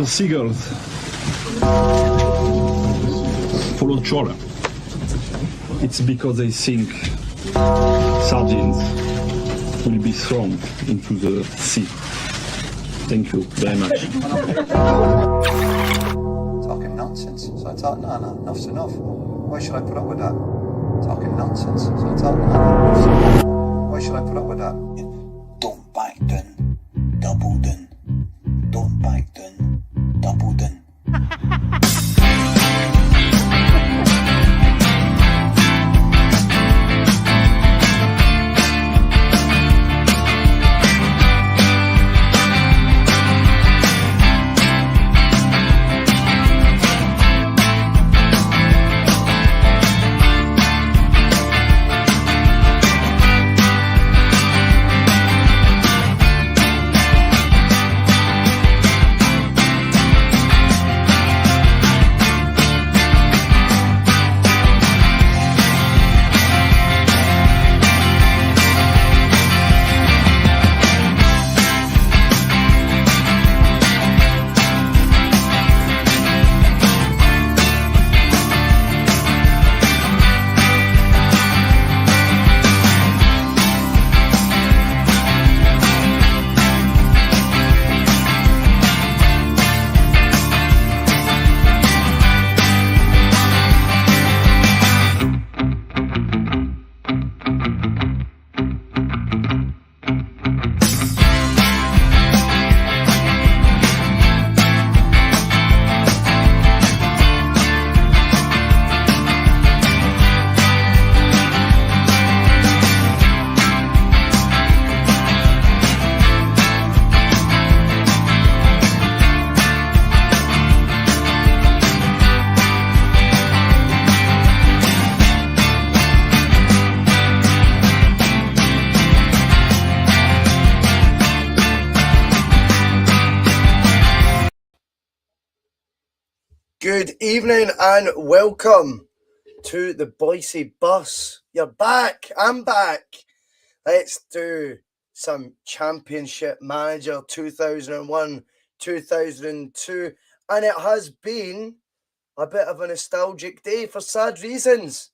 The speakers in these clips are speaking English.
The seagulls follow trawler. It's because they think sardines will be thrown into the sea. Thank you very much. Talking nonsense. So I thought, no, enough's enough. Why should I put up with that? Talking nonsense. So I thought, no, enough's enough. Why should I put up with that? Don't back down, double down. Don't back down, double down. Good evening and welcome to the Bhoycie Bus. You're back. I'm back. Let's do some Championship Manager 2001-2002. And it has been a bit of a nostalgic day for sad reasons.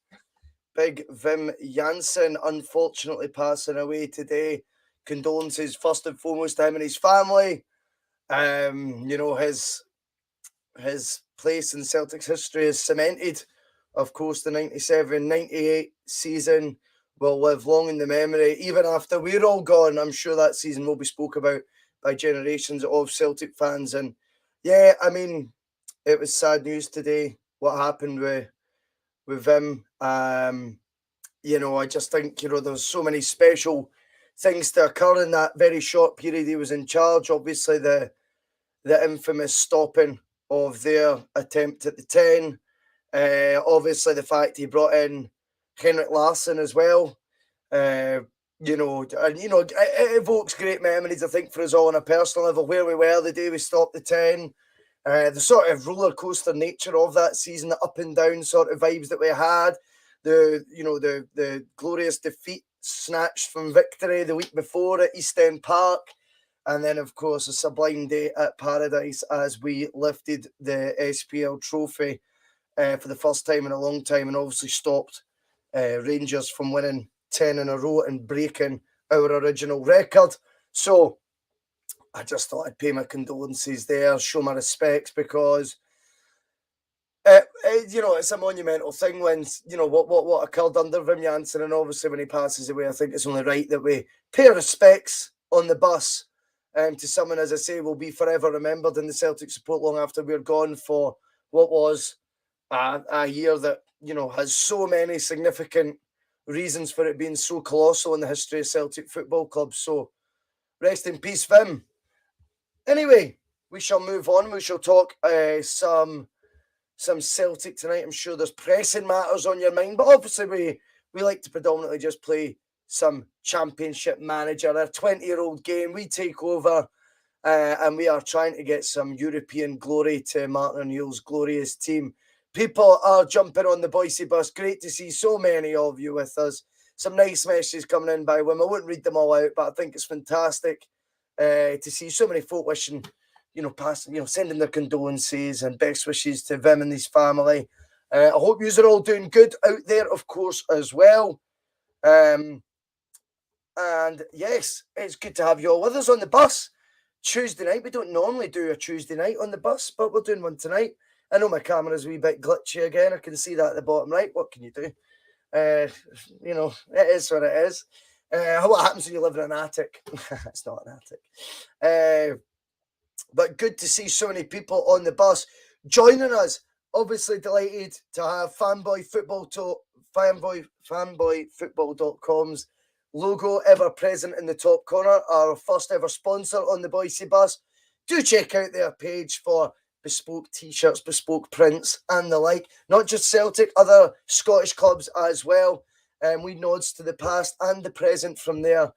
Big Wim Jansen unfortunately passing away today. Condolences first and foremost to him and his family. His place in Celtic's history is cemented. Of course, the 97-98 season will live long in the memory. Even after we're all gone, I'm sure that season will be spoke about by generations of Celtic fans. And yeah, I mean, it was sad news today, what happened with him. I just think, there's so many special things to occur in that very short period he was in charge. Obviously, the infamous stopping of their attempt at the 10. Obviously, the fact he brought in Henrik Larsson as well. It evokes great memories, I think, for us all on a personal level, where we were the day we stopped the 10. The sort of roller coaster nature of that season, the up and down sort of vibes that we had, the glorious defeat snatched from victory the week before at East End Park. And then, of course, a sublime day at Paradise as we lifted the SPL trophy for the first time in a long time, and obviously stopped Rangers from winning 10 in a row and breaking our original record. So I just thought I'd pay my condolences there, show my respects, because it's a monumental thing when what occurred under Wim Jansen, and obviously when he passes away, I think it's only right that we pay our respects on the bus. To someone, as I say, will be forever remembered in the Celtic support long after we're gone, for what was a year that, has so many significant reasons for it being so colossal in the history of Celtic Football Club. So rest in peace, Wim. Anyway, we shall move on. We shall talk some Celtic tonight. I'm sure there's pressing matters on your mind, but obviously we like to predominantly just play some Championship Manager, a 20-year-old game. We take over and we are trying to get some European glory to Martin O'Neill's glorious team. People are jumping on the Bhoycie Bus. Great to see so many of you with us. Some nice messages coming in by Wim. I wouldn't read them all out, but I think it's fantastic to see so many folk wishing sending their condolences and best wishes to them and his family. I hope you are all doing good out there, of course, as well. And yes, it's good to have you all with us on the bus. Tuesday night. We don't normally do a Tuesday night on the bus, but we're doing one tonight. I know my camera's a wee bit glitchy again. I can see that at the bottom right. What can you do? It is what it is. What happens when you live in an attic? It's not an attic. But good to see so many people on the bus joining us. Obviously delighted to have fanboyfootball.com's logo ever present in the top corner, our first ever sponsor on the Bhoycie Bus. Do check out their page for bespoke t-shirts, bespoke prints and the like. Not just Celtic, other Scottish clubs as well. We nods to the past and the present from their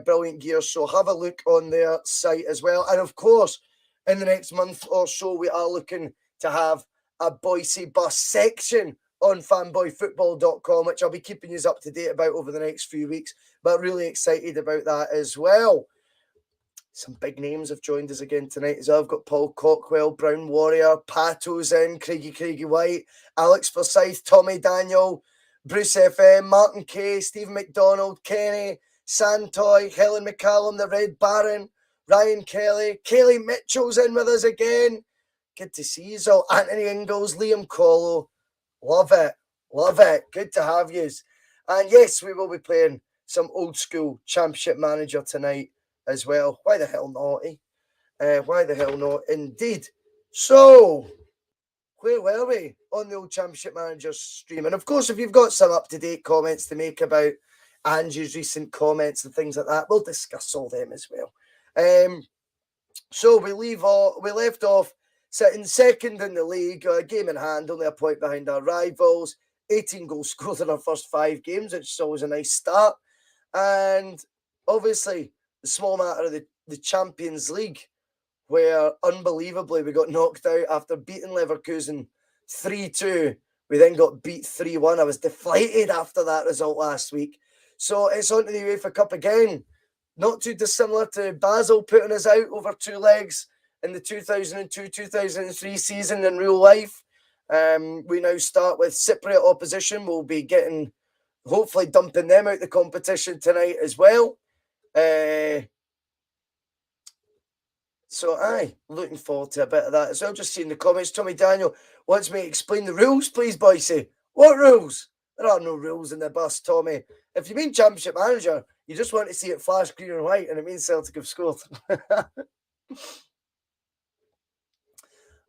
brilliant gear. So have a look on their site as well. And of course, in the next month or so, we are looking to have a Bhoycie Bus section on fanboyfootball.com, which I'll be keeping you up to date about over the next few weeks. But really excited about that as well. Some big names have joined us again tonight as well. I've got Paul Cockwell, Brown Warrior, Pato's in, Craigie White, Alex Forsyth, Tommy Daniel, Bruce FM, Martin Kay, Stephen McDonald, Kenny, Santoy, Helen McCallum, the Red Baron, Ryan Kelly, Kaylee Mitchell's in with us again. Good to see you all. Anthony Ingalls, Liam Collo. Love it. Love it. Good to have you. And yes, we will be playing some old school Championship Manager tonight as well. Why the hell not, eh? Why the hell not, indeed. So, where were we on the old Championship Manager stream? And of course, if you've got some up-to-date comments to make about Angie's recent comments and things like that, we'll discuss all them as well. So we left off sitting second in the league, game in hand, only a point behind our rivals. 18 goals scored in our first 5 games, which is always a nice start. And obviously, the small matter of the Champions League, where unbelievably we got knocked out after beating Leverkusen 3-2. We then got beat 3-1. I was deflated after that result last week. So it's on to the UEFA Cup again. Not too dissimilar to Basel putting us out over 2 legs in the 2002-2003 season in real life. We now start with Cypriot opposition. We'll be hopefully dumping them out the competition tonight as well. So, looking forward to a bit of that as well. Just seeing the comments. Tommy Daniel wants me to explain the rules, please, Bhoycie. What rules? There are no rules in the bus, Tommy. If you mean Championship Manager, you just want to see it flash green and white, and it means Celtic have scored.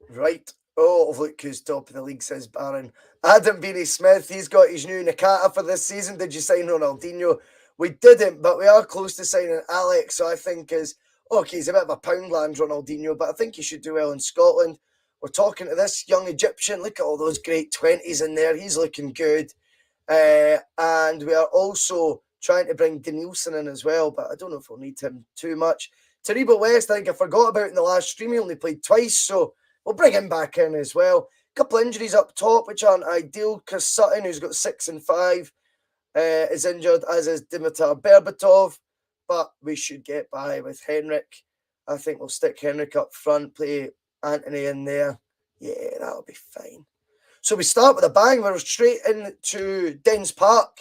Right. Oh, look who's top of the league, says Baron. Adam Beanie Smith, he's got his new Nakata for this season. Did you sign Ronaldinho? We didn't, but we are close to signing Alex, so I think he's a bit of a Poundland Ronaldinho, but I think he should do well in Scotland. We're talking to this young Egyptian. Look at all those great 20s in there. He's looking good. And we are also trying to bring Danielson in as well, but I don't know if we'll need him too much. Taribo West, I think I forgot about in the last stream. He only played twice, so we'll bring him back in as well. A couple of injuries up top, which aren't ideal. Chris Sutton, who's got 6 and 5, is injured, as is Dimitar Berbatov. But we should get by with Henrik. I think we'll stick Henrik up front, play Anthony in there. Yeah, that'll be fine. So we start with a bang. We're straight into Dens Park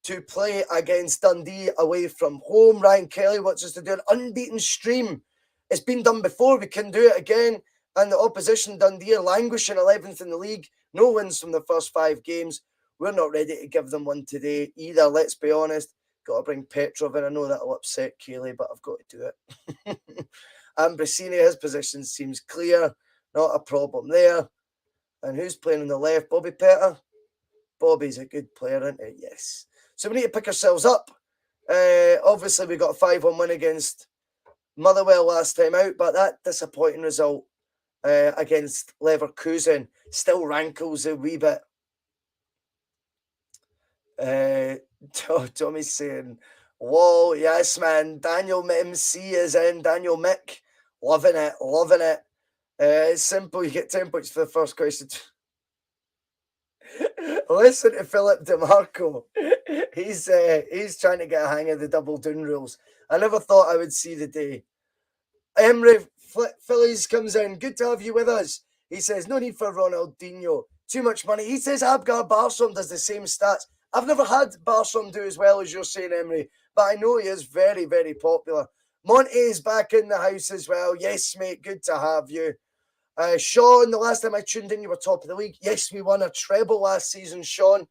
to play against Dundee away from home. Ryan Kelly wants us to do an unbeaten stream. It's been done before. We can do it again. And the opposition, Dundee, are languishing 11th in the league. No wins from the first 5 games. We're not ready to give them one today either, let's be honest. Got to bring Petrov in. I know that'll upset Keeley, but I've got to do it. Ambrosini, his position seems clear. Not a problem there. And who's playing on the left? Bobby Petter? Bobby's a good player, isn't he? Yes. So we need to pick ourselves up. Obviously, we got a 5-1 win against Motherwell last time out, but that disappointing result against Leverkusen still rankles a wee bit. Tommy's saying, whoa, yes, man. Daniel MC is in. Daniel Mick. Loving it. Loving it. It's simple. You get 10 points for the first question. Listen to Philip DeMarco. He's trying to get a hang of the double down rules. I never thought I would see the day Emery Phillies comes in. Good to have you with us. He says, no need for Ronaldinho. Too much money. He says Abgar Barsom does the same stats. I've never had Barsom do as well as you're saying, Emery, but I know he is very, very popular. Monty is back in the house as well. Yes, mate, good to have you. Sean, the last time I tuned in, you were top of the league. Yes, we won a treble last season, Sean.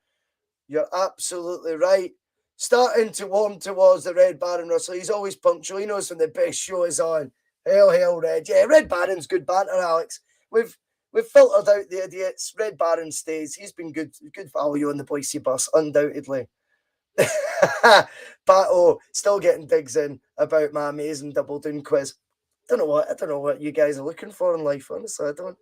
You're absolutely right. Starting to warm towards the Red Baron, Russell. He's always punctual. He knows when the best show is on. Hell, Red. Yeah, Red Baron's good banter, Alex. We've filtered out the idiots. Red Baron stays. He's been good value on the Bhoycie Bus, undoubtedly. Pato still getting digs in about my amazing double down quiz. I don't know what you guys are looking for in life, honestly. I don't.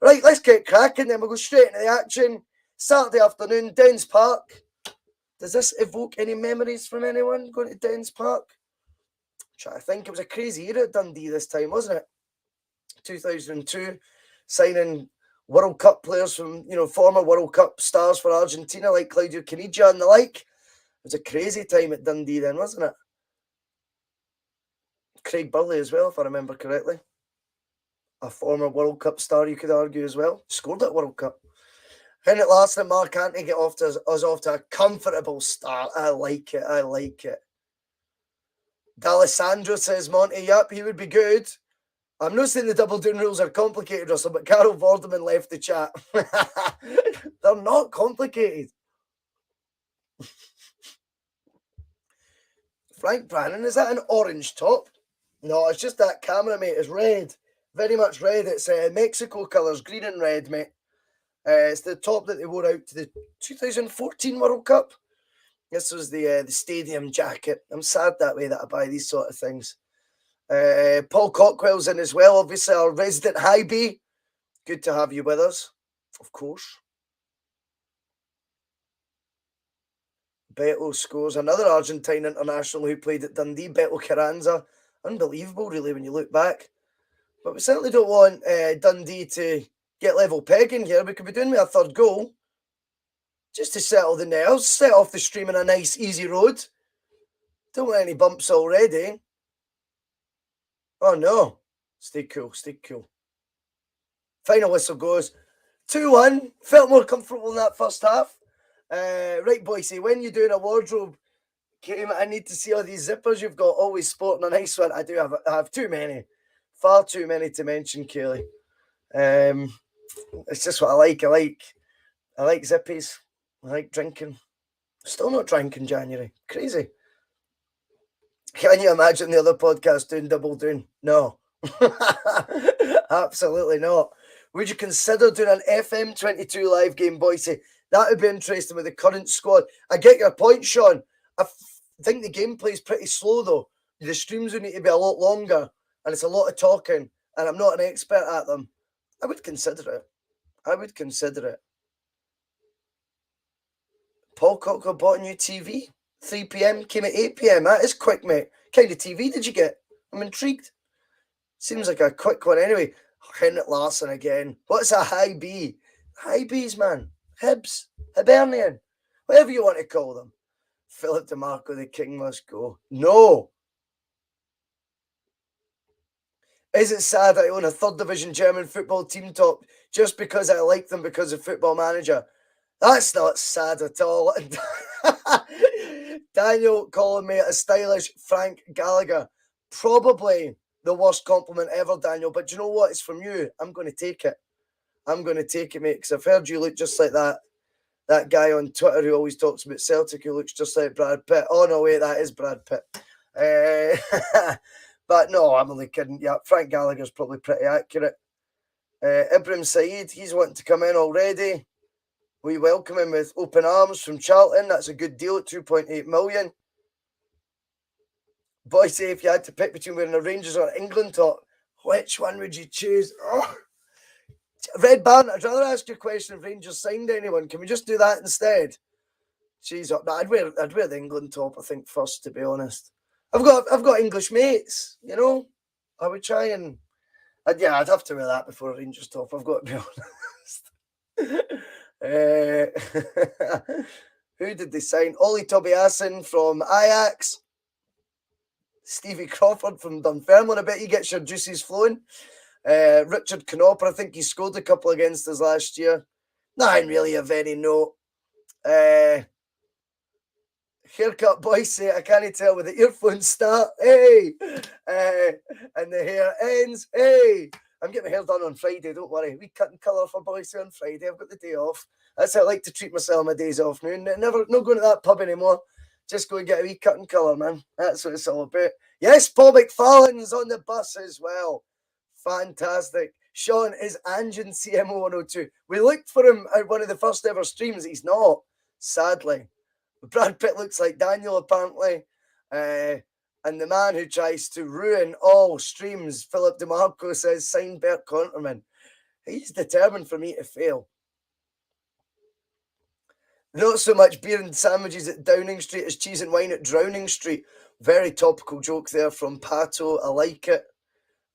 Right, let's get cracking then. We'll go straight into the action. Saturday afternoon, Dens Park. Does this evoke any memories from anyone going to Dens Park? I think it was a crazy year at Dundee this time, wasn't it? 2002, signing World Cup players from, former World Cup stars for Argentina like Claudio Caniggia and the like. It was a crazy time at Dundee then, wasn't it? Craig Burley as well, if I remember correctly. A former World Cup star, you could argue as well. Scored at World Cup. Henrik Larsson and Mark Antony get us off to a comfortable start. I like it. D'Alessandro says, Monty, yep, he would be good. I'm not saying the double down rules are complicated, Russell, but Carol Vorderman left the chat. They're not complicated. Frank Brannan, is that an orange top? No, it's just that camera, mate. It's red. Very much red. It's Mexico colours, green and red, mate. It's the top that they wore out to the 2014 World Cup. This was the stadium jacket. I'm sad that way that I buy these sort of things. Paul Cockwell's in as well, obviously our resident high B. Good to have you with us, of course. Beto scores. Another Argentine international who played at Dundee, Beto Carranza. Unbelievable, really, when you look back. But we certainly don't want Dundee to get level pegging here. We could be doing with a third goal. Just to settle the nerves, set off the stream on a nice, easy road. Don't want any bumps already. Oh, no. Stay cool. Final whistle goes. 2-1. Felt more comfortable in that first half. Right, Bhoycie, when you're doing a wardrobe game, I need to see all these zippers you've got, always sporting a nice one. I have too many. Far too many to mention, Kaylee. It's just what I like. I like zippies. I like drinking. Still not drank in January. Crazy. Can you imagine the other podcast doing double down? No. Absolutely not. Would you consider doing an FM22 live game, Bhoycie? That would be interesting with the current squad. I get your point, Sean. I think the gameplay is pretty slow, though. The streams would need to be a lot longer, and it's a lot of talking, and I'm not an expert at them. I would consider it. Paul Cocker bought a new TV. 3 p.m. came at 8 p.m. That is quick, mate. What kind of TV did you get? I'm intrigued. Seems like a quick one anyway. Henrik Larsson again. What's a high B? High Bs, man. Hibs. Hibernian. Whatever you want to call them. Philip DeMarco, the king must go. No. Is it sad I own a third division German football team top just because I like them because of Football Manager? That's not sad at all. Daniel calling me a stylish Frank Gallagher. Probably the worst compliment ever, Daniel. But you know what? It's from you. I'm going to take it. Mate, because I've heard you look just like that guy on Twitter who always talks about Celtic who looks just like Brad Pitt. Oh, no, wait, that is Brad Pitt. But no, I'm only kidding. Yeah, Frank Gallagher's probably pretty accurate. Ibrahim Saeed, he's wanting to come in already. We welcome him with open arms from Charlton. That's a good deal at 2.8 million. Bhoycie, if you had to pick between wearing a Rangers or England top, which one would you choose? Oh. Red Baron, I'd rather ask you a question if Rangers signed anyone. Can we just do that instead? Jeez, I'd wear the England top, I think, first, to be honest. I've got English mates, you know. I would try and I'd have to wear that before a Rangers top, I've got to be honest. Who did they sign? Ollie Tobiasen from Ajax. Stevie Crawford from Dunfermline. I bet he gets your juices flowing. Richard Knopper, I think he scored a couple against us last year. Nothing really of any note. Haircut Bhoycie, I can't tell with the earphones start. Hey! And the hair ends. Hey! I'm getting my hair done on Friday, don't worry. We cut and colour for Bhoycie on Friday. I've got the day off. That's how I like to treat myself on my days off now. Never, not going to that pub anymore. Just go and get a wee cut and colour, man. That's what it's all about. Yes, Paul McFarlane's on the bus as well. Fantastic. Sean is Anjan CMO 102. We looked for him at one of the first ever streams. He's not, sadly. Brad Pitt looks like Daniel, apparently. And the man who tries to ruin all streams, Philip DeMarco, says, sign Bert Conterman. He's determined for me to fail. Not so much beer and sandwiches at Downing Street as cheese and wine at Drowning Street. Very topical joke there from Pato. I like it.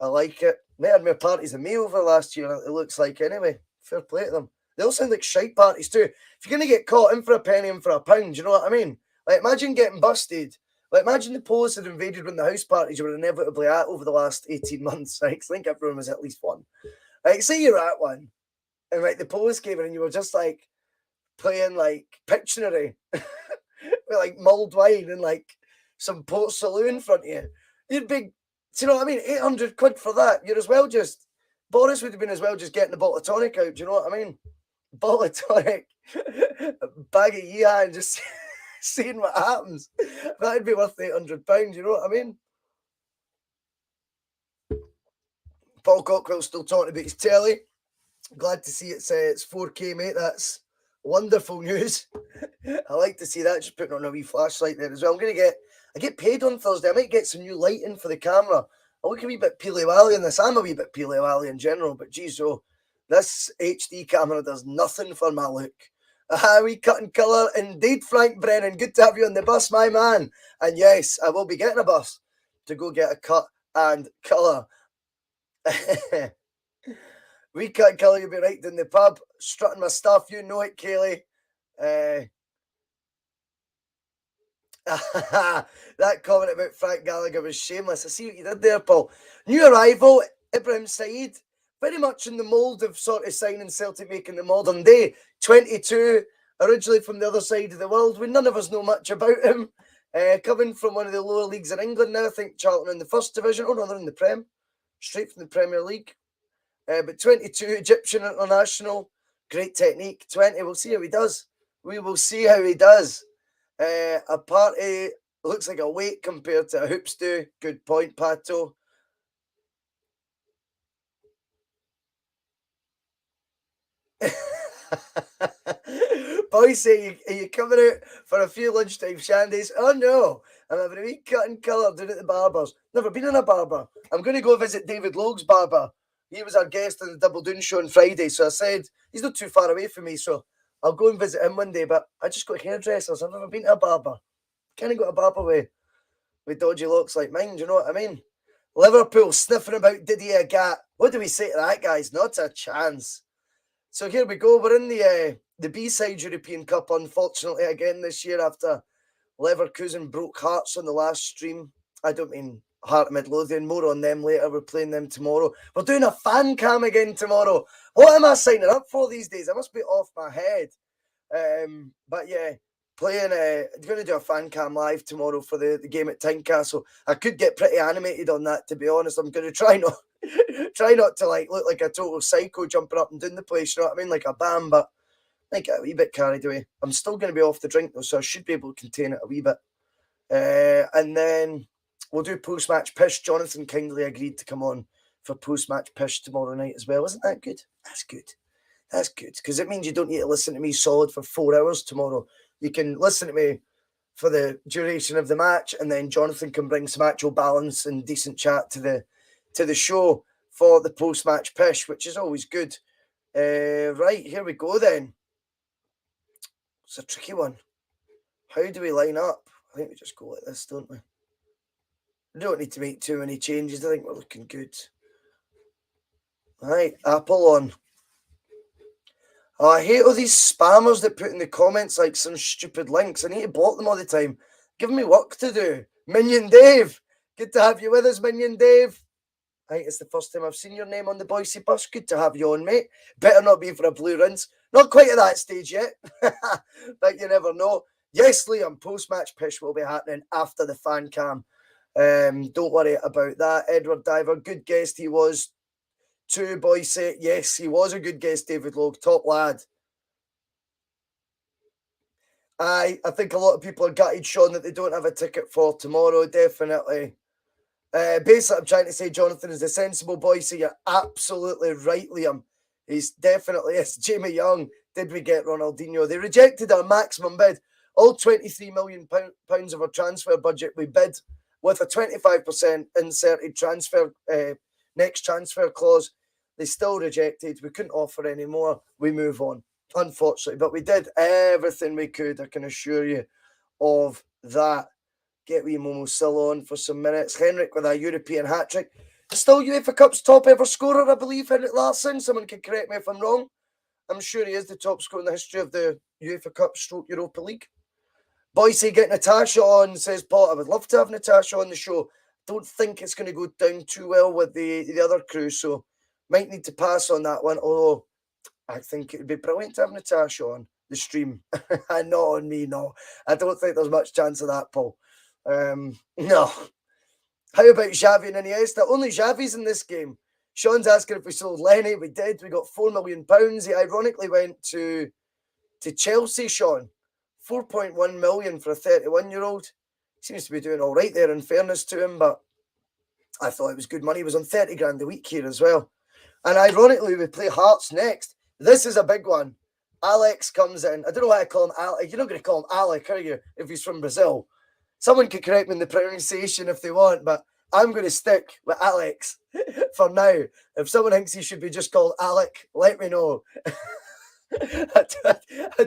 I like it. They had more parties than me over last year, it looks like, anyway. Fair play to them. They all sound like shite parties too. If you're going to get caught in for a penny and for a pound, you know what I mean? Like, imagine getting busted. Like, imagine the police had invaded when the house parties you were inevitably at over the last 18 months. Right? I think everyone was at least one. Like, say you're at one, and like the police came in and you were just like playing like Pictionary with like mulled wine and like some Port Salut in front of you. You'd be, do you know what I mean? 800 quid for that. You're as well just, Boris would have been as well just getting a bottle of tonic out. Do you know what I mean? Bottle of tonic, a bag of yeehaw, and just seeing what happens. That'd be worth £800. You know what I mean? Paul Cockrell's still talking about his telly. Glad to see it's 4K, mate. That's wonderful news. I like to see that. Just putting on a wee flashlight there as well. I get paid on Thursday. I might get some new lighting for the camera. I look a wee bit peely-wally in this. I'm a wee bit peely-wally in general, but geez, oh, this HD camera does nothing for my look. We cut and colour. Indeed, Frank Brennan. Good to have you on the bus, my man. And yes, I will be getting a bus to go get a cut and colour. We cut and colour, you'll be right in the pub, strutting my stuff. You know it, Kaylee. That comment about Frank Gallagher was shameless. I see what you did there, Paul. New arrival, Ibrahim Said. Very much in the mould of sort of signing Celtic making the modern day. 22, originally from the other side of the world. We none of us know much about him. Coming from one of the lower leagues in England now. I think Charlton in the first division. Oh no, they're in the Prem. Straight from the Premier League. But 22, Egyptian international. Great technique. 20, we'll see how he does. We will see how he does. A party looks like a weight compared to a hoops do. Good point, Pato. Bhoycie, are you coming out for a few lunchtime shandies? Oh no, I'm having a wee cut and colour down at the barber's. Never been in a barber. I'm going to go visit David Logue's barber. He was our guest on the Double Doon show on Friday, so I said he's not too far away from me, so I'll go and visit him one day. But I just got hairdressers. I've never been to a barber. Kind of got a barber with dodgy locks like mine. Do you know what I mean? Liverpool sniffing about Didier Gat. What do we say to that, guys? Not a chance. So here we go. We're in the B-side European Cup, unfortunately, again this year after Leverkusen broke hearts on the last stream. I don't mean Heart Midlothian. More on them later. We're playing them tomorrow. We're doing a fan cam again tomorrow. What am I signing up for these days? I must be off my head. But yeah, going to do a fan cam live tomorrow for the game at Tynecastle. I could get pretty animated on that, to be honest. I'm going to try not to like look like a total psycho jumping up and down the place, you know what I mean? Like a bam, but I get a wee bit carried away. I'm still going to be off the drink though, so I should be able to contain it a wee bit. And then we'll do post-match pish. Jonathan kindly agreed to come on for post-match pish tomorrow night as well. Isn't that good? That's good. That's good, because it means you don't need to listen to me solid for 4 hours tomorrow. You can listen to me for the duration of the match, and then Jonathan can bring some actual balance and decent chat to the show for the post-match pish, which is always good. Right, here we go then. It's a tricky one. How do we line up? I think we just go like this, don't we? We don't need to make too many changes. I think we're looking good. Right, Apple on. Oh, I hate all these spammers that put in the comments like some stupid links. I need to block them all the time. Give me work to do. Minion Dave, Good to have you with us, Minion Dave. I think it's the first time I've seen your name on the Bhoycie Bus. Good to have you on, mate. Better not be for a blue rinse. Not quite at that stage yet, but you never know. Yes, Liam, post-match pish will be happening after the fan cam. Don't worry about that. Edward Diver, good guest he was too, Bhoycie. Yes, he was a good guest, David Logue. Top lad. I think a lot of people are gutted, Sean, that they don't have a ticket for tomorrow, definitely. Basically, I'm trying to say Jonathan is a sensible boy, so you're absolutely right, Liam. He's definitely is. Jamie Young, did we get Ronaldinho? They rejected our maximum bid. All £23 million of our transfer budget we bid with a 25% inserted transfer next transfer clause. They still rejected. We couldn't offer any more. We move on, unfortunately. But we did everything we could, I can assure you of that. Get wee Momo still on for some minutes. Henrik with a European hat-trick. Still UEFA Cup's top ever scorer, I believe, Henrik Larsson. Someone can correct me if I'm wrong. I'm sure he is the top scorer in the history of the UEFA Cup / Europa League. Bhoycie, get Natasha on, says Paul. I would love to have Natasha on the show. Don't think it's going to go down too well with the other crew, so might need to pass on that one. Although I think it would be brilliant to have Natasha on the stream. Not on me, no. I don't think there's much chance of that, Paul. No. How about Xavi and Iniesta? Only Xavi's in this game. Sean's asking if we sold Lenny. We did. We got £4 million. He ironically went to Chelsea, Sean. 4.1 million for a 31-year-old. Seems to be doing all right there, in fairness to him, but I thought it was good money. He was on 30 grand a week here as well. And ironically, we play Hearts next. This is a big one. Alex comes in. I don't know why I call him Alex. You're not going to call him Alec, are you, if he's from Brazil? Someone could correct me in the pronunciation if they want, but I'm going to stick with Alex for now. If someone thinks he should be just called Alec, let me know. I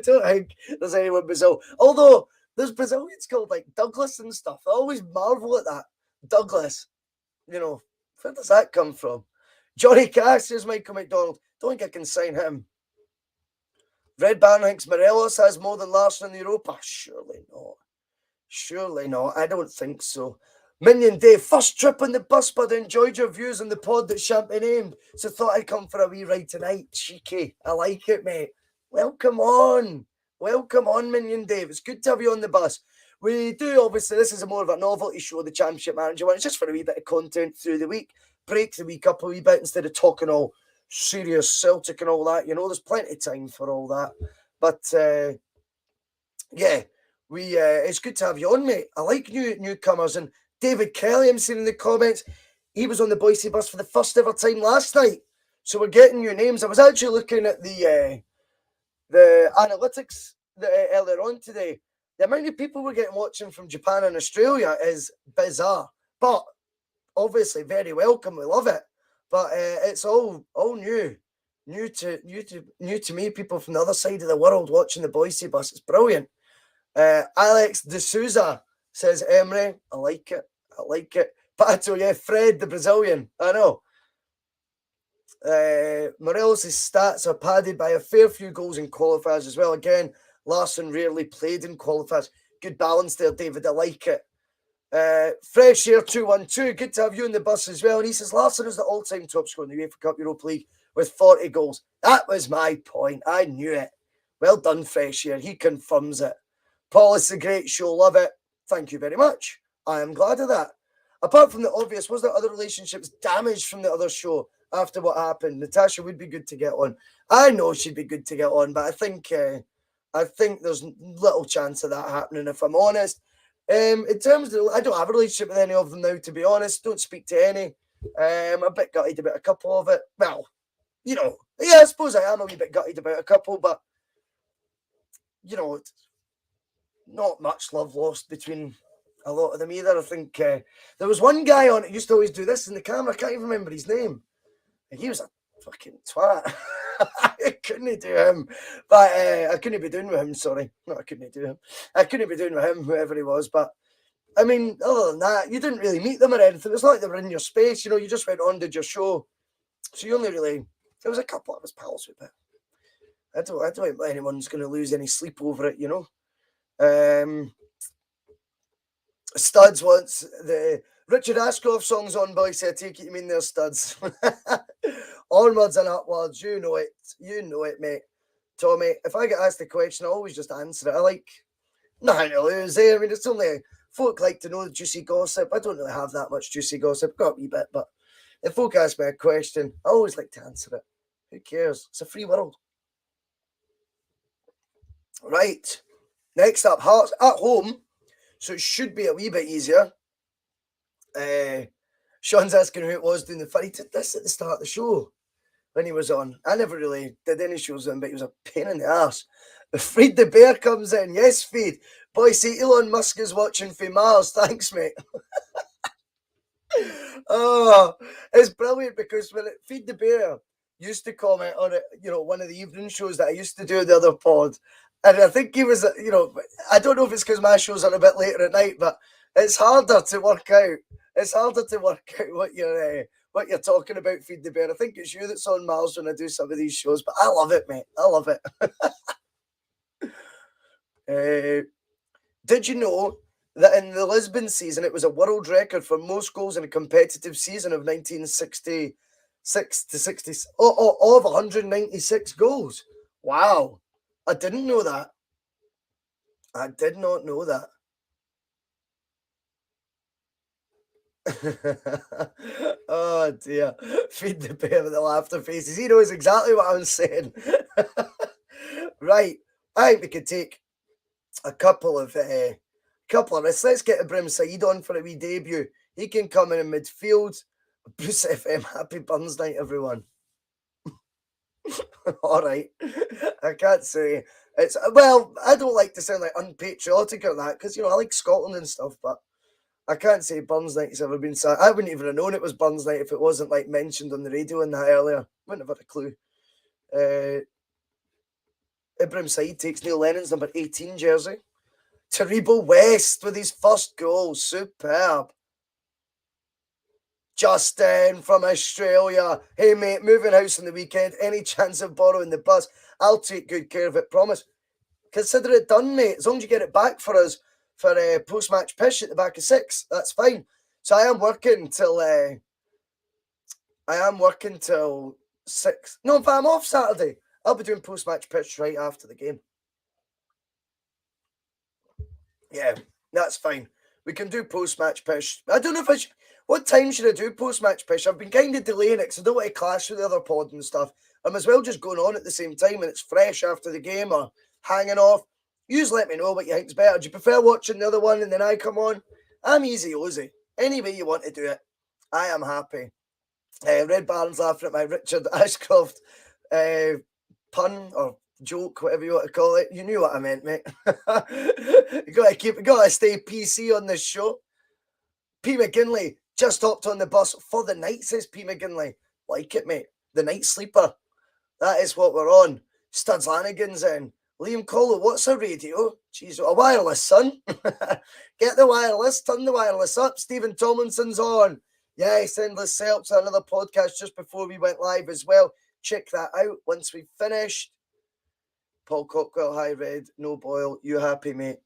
don't think there's anyone Brazil. Although there's Brazilians called like Douglas and stuff. I always marvel at that. Douglas. You know, where does that come from? Johnny Cash says Michael McDonald. Don't think I can sign him. Red Baron thinks Morelos has more than Larsson in Europa. Surely not. Surely not. I don't think so. Minion Day, first trip on the bus, but enjoyed your views on the pod that Champagne named. So thought I'd come for a wee ride tonight. Cheeky. I like it, mate. Welcome on. Welcome on, Minion Dave. It's good to have you on the bus. We do, obviously, this is more of a novelty show, the Championship Manager one. It's just for a wee bit of content through the week. Break the week up a wee bit instead of talking all serious Celtic and all that. You know, there's plenty of time for all that. But, yeah, it's good to have you on, mate. I like newcomers. And David Kelly, I'm seeing in the comments, he was on the Bhoycie Bus for the first ever time last night. So we're getting new names. I was actually looking at the analytics earlier on today. The amount of people we're getting watching from Japan and Australia is bizarre, but obviously very welcome. We love it, but it's all new to me. People from the other side of the world watching the Bhoycie Bus. It's brilliant. Alex D'Souza says Emery. I like it. Pato, yeah, Fred the Brazilian. I know. Morelos' stats are padded by a fair few goals in qualifiers as well. Again, Larsson rarely played in qualifiers. Good balance there, David. I like it. Fresh Air 212. Good to have you in the bus as well. And he says Larsson is the all-time top scorer in the UEFA Cup Europa League with 40 goals. That was my point. I knew it. Well done, Fresh Air. He confirms it. Paul, it's a great show. Love it. Thank you very much. I am glad of that. Apart from the obvious, was there other relationships damaged from the other show after what happened? Natasha would be good to get on. I know she'd be good to get on, but I think there's little chance of that happening, if I'm honest. In terms of, I don't have a relationship with any of them now, to be honest. Don't speak to any. I'm a bit gutted about a couple of it. Well, you know, yeah, I suppose I am a wee bit gutted about a couple, but, you know, it's not much love lost between a lot of them either. I think there was one guy on it who used to always do this in the camera. I can't even remember his name. He was a fucking twat. I couldn't do him. But I couldn't be doing with him, sorry. No, I couldn't do him. I couldn't be doing with him, whoever he was. But, I mean, other than that, you didn't really meet them or anything. It's not like they were in your space. You know, you just went on, did your show. So you only really... There was a couple of us pals with it. I don't think anyone's going to lose any sleep over it, you know. Studs wants the... Richard Ashcroft song's on, Bhoycie. I take it you mean they're studs. Onwards and upwards, you know it, mate. Tommy, if I get asked a question, I always just answer it. I like nothing to lose there. I mean, it's only folk like to know the juicy gossip. I don't really have that much juicy gossip, got a wee bit, but if folk ask me a question, I always like to answer it. Who cares? It's a free world. Right. Next up, Hearts at home, so it should be a wee bit easier. Sean's asking who it was doing the fun. He did this at the start of the show when he was on. I never really did any shows with him, but he was a pain in the arse. Freed the Bear comes in. Yes, Feed. Bhoycie, Elon Musk is watching from Mars. Thanks, mate. Oh, it's brilliant because when Feed the Bear used to comment on it, one of the evening shows that I used to do at the other pod. And I think he was, I don't know if it's because my shows are a bit later at night, but it's harder to work out. It's harder to work out what you're talking about, Feed the Bear. I think it's you that's on Mars when I do some of these shows, but I love it, mate. I love it. Did you know that in the Lisbon season, it was a world record for most goals in a competitive season of 1966 to 60, of 196 goals? Wow. I didn't know that. I did not know that. Oh dear. Feed the Bear with the laughter faces. He knows exactly what I'm saying. Right. I think we could take a couple of risks. Let's get Ibrahim Saeed on for a wee debut. He can come in midfield. Bruce FM, happy Burns night, everyone. All right. I can't say it's I don't like to sound like unpatriotic or that because I like Scotland and stuff, but I can't say Burns night has ever been sad. I wouldn't even have known it was Burns night if it wasn't like mentioned on the radio in that earlier. Wouldn't have had a clue. Ibrahim Saeed takes Neil Lennon's number 18 jersey. Taribo West with his first goal. Superb. Justin from Australia. Hey, mate, moving house on the weekend. Any chance of borrowing the bus? I'll take good care of it, promise. Consider it done, mate. As long as you get it back for us for a post-match pish at the back of 6, that's fine. So I am working till 6. No, in fact, I'm off Saturday. I'll be doing post-match pitch right after the game. Yeah, that's fine. We can do post-match pitch. I don't know if I should... What time should I do post-match pitch? I've been kind of delaying it because I don't want to clash with the other pod and stuff. I'm as well just going on at the same time and it's fresh after the game or hanging off. You just let me know what you think's better. Do you prefer watching the other one and then I come on? I'm easy, Ozzy. Any way you want to do it, I am happy. Red Baron's laughing at my Richard Ashcroft pun or joke, whatever you want to call it. You knew what I meant, mate. you gotta stay PC on this show. P. McGinley just hopped on the bus for the night, says P. McGinley. Like it, mate. The night sleeper. That is what we're on. Studs Lanigan's in. Liam Collo, what's a radio? Jeez, a wireless, son. Get the wireless, turn the wireless up. Stephen Tomlinson's on. Yes, Endless Celts, another podcast just before we went live as well. Check that out once we've finished. Paul Cockwell, hi, Red. No Boyle. You happy, mate?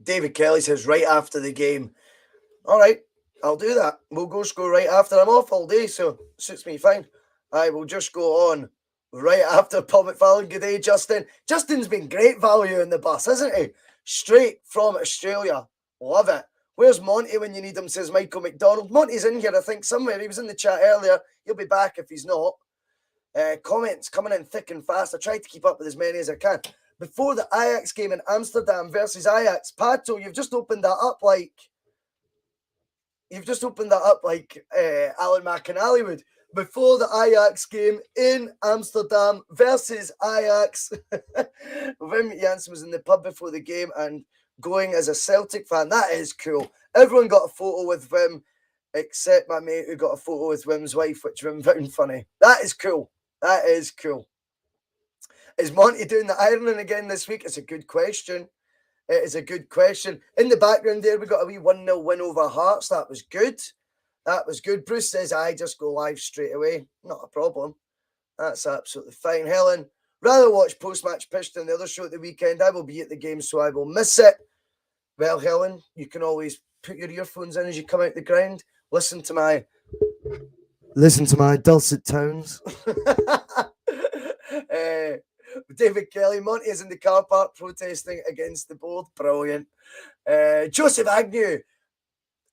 David Kelly says right after the game. All right, I'll do that. We'll go right after. I'm off all day, so suits me fine. I will just go on right after Paul McFarlane. Good day, Justin. Justin's been great value in the bus, hasn't he? Straight from Australia. Love it. Where's Monty when you need him, says Michael McDonald. Monty's in here, I think, somewhere. He was in the chat earlier. He'll be back if he's not. Comments coming in thick and fast. I try to keep up with as many as I can. Before the Ajax game in Amsterdam versus Ajax, Pato, you've just opened that up like Alan McInally would. Before the Ajax game in Amsterdam versus Ajax, Wim Janssen was in the pub before the game and going as a Celtic fan. That is cool. Everyone got a photo with Wim except my mate who got a photo with Wim's wife, which Wim found funny. That is cool. That is cool. Is Monty doing the ironing again this week? It's a good question. It is a good question. In the background there, we got a wee 1-0 win over Hearts. That was good. That was good. Bruce says, I just go live straight away. Not a problem. That's absolutely fine. Helen, rather watch post-match pitch than the other show at the weekend. I will be at the game, so I will miss it. Well, Helen, you can always put your earphones in as you come out the ground. Listen to my dulcet tones. David Kelly, Monty is in the car park protesting against the board. Brilliant. Joseph Agnew,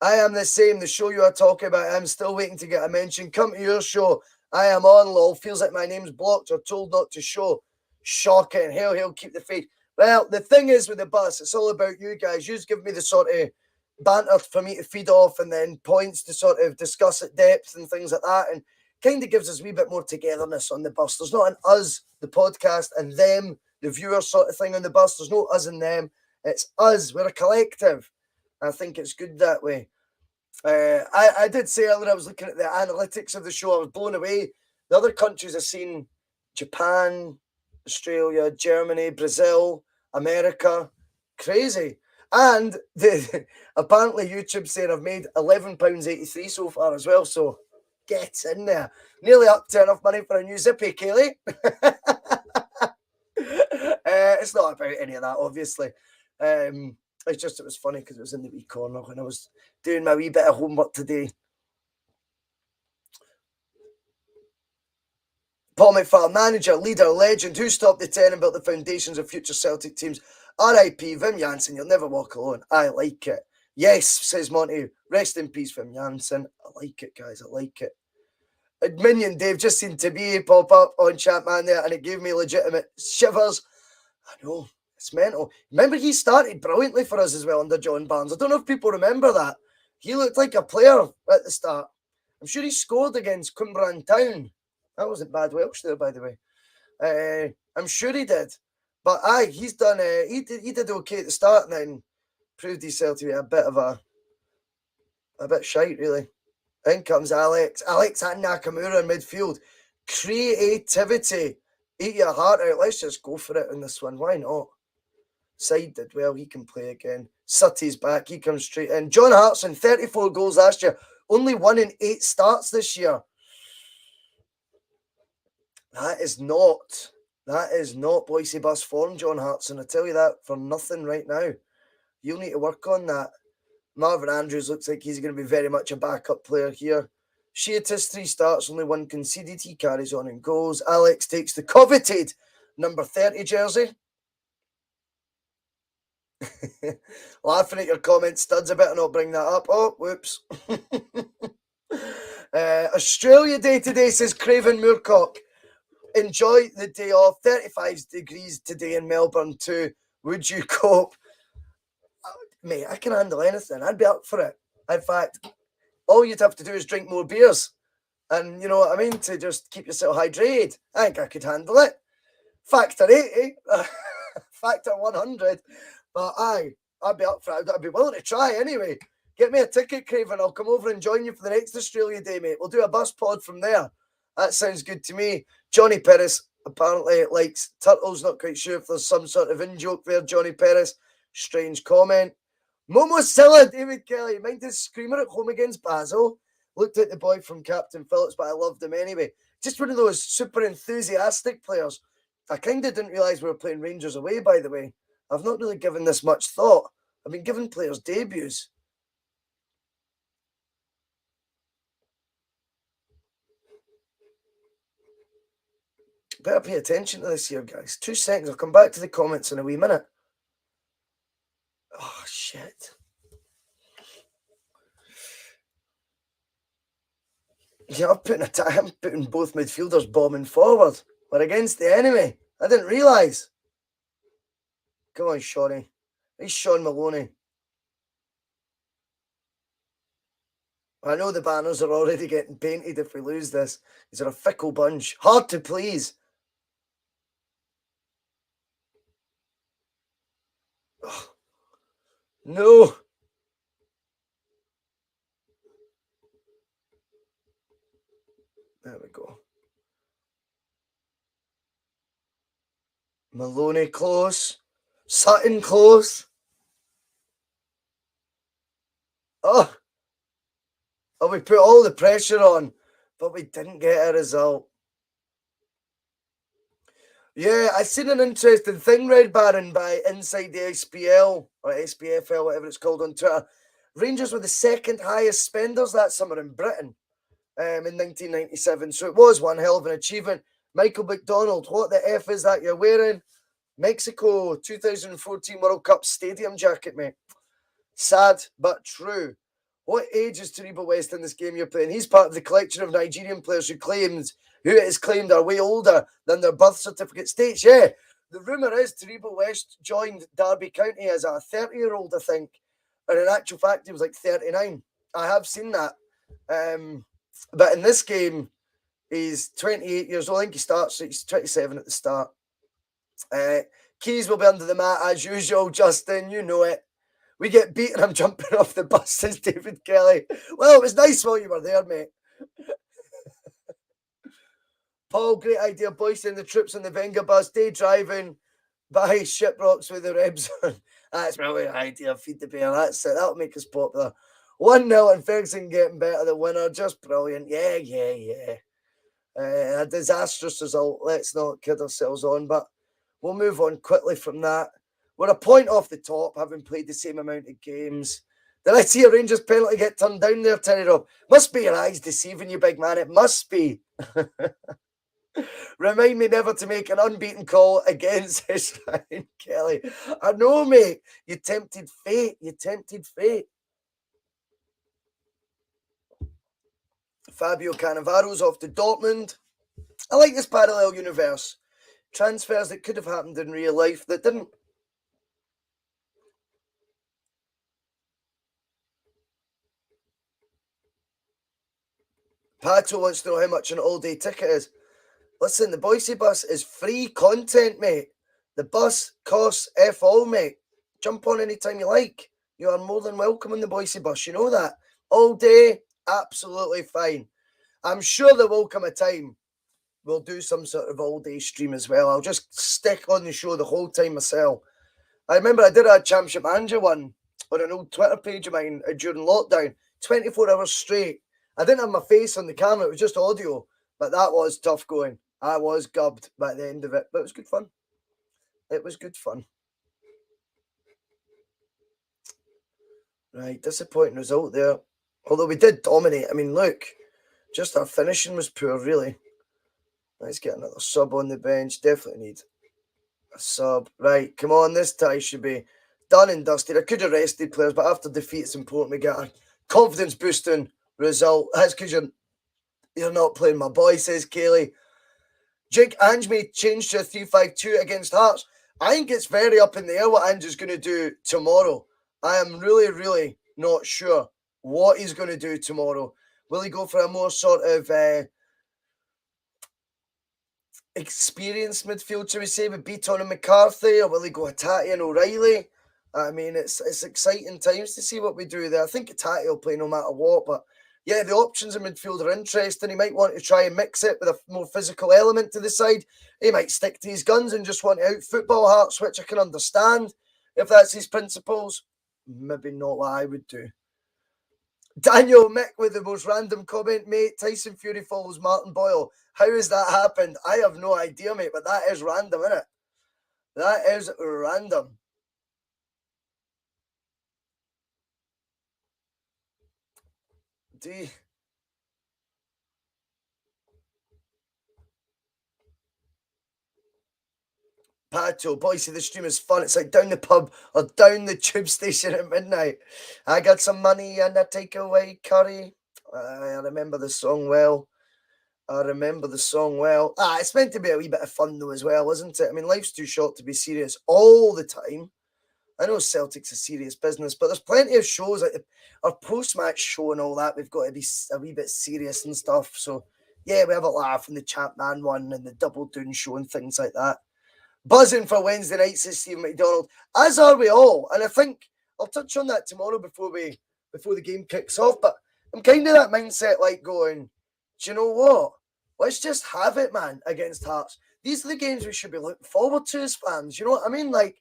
I am the same. The show you are talking about, I'm still waiting to get a mention. Come to your show. I am on, lol. Feels like my name's blocked or told not to show. Shocking. Hail, keep the faith. Well, the thing is with the bus, it's all about you guys. You just give me the sort of banter for me to feed off and then points to sort of discuss at depth and things like that. And kind of gives us a wee bit more togetherness on the bus. There's not an us, the podcast, and them, the viewers sort of thing on the bus. There's no us and them. It's us. We're a collective. I think it's good that way. I did say earlier I was looking at the analytics of the show. I was blown away. The other countries I've seen, Japan, Australia, Germany, Brazil, America, crazy. And apparently YouTube saying I've made £11.83 so far as well. So get in there. Nearly up to enough money for a new zippy, Kaylee. It's not about any of that, obviously. It's just it was funny because it was in the wee corner when I was doing my wee bit of homework today. Paul McFarlane, manager, leader, legend, who stopped the 10 and built the foundations of future Celtic teams. R.I.P. Wim Jansen, you'll never walk alone. I like it. Yes, says Monty. Rest in peace, Wim Jansen. I like it, guys. I like it. Minion Dave just seen Tabie pop up on chat, man, there, and it gave me legitimate shivers. I know. It's mental. Remember, he started brilliantly for us as well under John Barnes. I don't know if people remember that. He looked like a player at the start. I'm sure he scored against Cumbrian Town. That wasn't bad Welsh there, by the way. I'm sure he did. But he's done. He did okay at the start, and then proved himself to be a bit shite, really. In comes Alex and Nakamura in midfield. Creativity. Eat your heart out. Let's just go for it in this one. Why not? Side did well. He can play again. Sutty's back. He comes straight in. John Hartson, 34 goals last year. Only 1 in 8 starts this year. That is not Bhoycie Bus form, John Hartson. I tell you that for nothing right now. You'll need to work on that. Marvin Andrews looks like he's going to be very much a backup player here. Sheatis, 3 starts, only 1 conceded. He carries on and goes. Alex takes the coveted number 30 jersey. Laughing at your comments, Studs. I better not bring that up. Oh, whoops. Australia Day today, says Craven Moorcock. Enjoy the day off. 35 degrees today in Melbourne too. Would you cope? Mate, I can handle anything. I'd be up for it. In fact, all you'd have to do is drink more beers. And you know what I mean? To just keep yourself hydrated. I think I could handle it. Factor 80. Factor 100. But I'd be up for it. I'd be willing to try anyway. Get me a ticket, Craven. I'll come over and join you for the next Australia Day, mate. We'll do a bus pod from there. That sounds good to me. Johnny Perez apparently likes turtles. Not quite sure if there's some sort of in-joke there, Johnny Perez. Strange comment. Momo Silla, David Kelly. Mind his screamer at home against Basel. Looked at the boy from Captain Phillips, but I loved him anyway. Just one of those super enthusiastic players. I kind of didn't realise we were playing Rangers away, by the way. I've not really given this much thought. I've been giving players debuts. Better pay attention to this here, guys. 2 seconds. I'll come back to the comments in a wee minute. Oh, shit. Yeah, I'm putting both midfielders bombing forward. We're against the enemy. I didn't realise. Come on, Shawnee. He's Sean Maloney. I know the banners are already getting painted if we lose this. These are a fickle bunch. Hard to please. Oh, no. There we go. Maloney close. Sutton close. Oh. we put all the pressure on, but we didn't get a result. Yeah, I seen an interesting thing, Red Baron, by Inside the SPL, or SPFL, whatever it's called on Twitter. Rangers were the second highest spenders that summer in Britain in 1997. So it was one hell of an achievement. Michael McDonald, what the F is that you're wearing? Mexico 2014 World Cup stadium jacket, mate. Sad, but true. What age is Taribo West in this game you're playing? He's part of the collection of Nigerian players who it is claimed are way older than their birth certificate states. Yeah, the rumour is Taribo West joined Derby County as a 30-year-old, I think. And in actual fact, he was like 39. I have seen that. But in this game, he's 28 years old. I think he's 27 at the start. Keys will be under the mat as usual, Justin. You know it. We get beaten. I'm jumping off the bus, says David Kelly. Well, it was nice while you were there, mate. Paul, great idea. Bhoycie and the troops on the Venga bus, day driving by Shiprocks with the Rebs on. That's probably an idea. Feed the bear. That's it. That'll make us popular. 1-0 and Ferguson getting better. The winner. Just brilliant. Yeah. A disastrous result. Let's not kid ourselves on, but we'll move on quickly from that. We're a point off the top, having played the same amount of games. Did I see a Rangers penalty get turned down there, Terry Rob? Must be your eyes deceiving you, big man. It must be. Remind me never to make an unbeaten call against his Ryan Kelly. I know, mate. You tempted fate. Fabio Cannavaro's off to Dortmund. I like this parallel universe. Transfers that could have happened in real life that didn't. Pato wants to know how much an all-day ticket is. Listen, the Bhoycie Bus is free content, mate. The bus costs F all, mate. Jump on anytime you like. You are more than welcome on the Bhoycie Bus. You know that. All day, absolutely fine. I'm sure there will come a time we'll do some sort of all-day stream as well. I'll just stick on the show the whole time myself. I remember I did a Championship Manager one on an old Twitter page of mine during lockdown, 24 hours straight. I didn't have my face on the camera, it was just audio, but that was tough going. I was gubbed by the end of it, but it was good fun. Right, disappointing result there. Although we did dominate. I mean, look, just our finishing was poor, really. Let's get another sub on the bench. Definitely need a sub. Right, come on, this tie should be done and dusted. I could have rested players, but after defeat, it's important we get a confidence-boosting result. That's because you're not playing my boy, says Kaylee. Jake Ange may change to a 3-5-2 against Hearts. I think it's very up in the air what Ange is going to do tomorrow. I am really not sure what he's going to do tomorrow. Will he go for a more sort of experienced midfield, shall we say, with Beaton and McCarthy, or will he go Hatate and O'Reilly? I mean, it's exciting times to see what we do there. I think Hatate will play no matter what, but yeah, the options in midfield are interesting. He might want to try and mix it with a more physical element to the side. He might stick to his guns and just want to out-football Hearts, which I can understand if that's his principles. Maybe not what I would do. Daniel Mick with the most random comment, mate. Tyson Fury follows Martin Boyle. How has that happened? I have no idea, mate, but that is random, isn't it? That is random. Pato, Bhoycie, the stream is fun. It's like down the pub or down the tube station at midnight. I got some money and a takeaway curry. I remember the song well. It's meant to be a wee bit of fun though as well, isn't it? I mean, life's too short to be serious all the time. I know Celtic's a serious business, but there's plenty of shows like our post-match show and all that. We've got to be a wee bit serious and stuff. So yeah, we have a laugh in the Champman one and the Double Doon show and things like that. Buzzing for Wednesday night, says Stephen McDonald. As are we all. And I think I'll touch on that tomorrow before the game kicks off. But I'm kind of that mindset like going, do you know what? Let's just have it, man, against Hearts. These are the games we should be looking forward to as fans. You know what I mean? Like,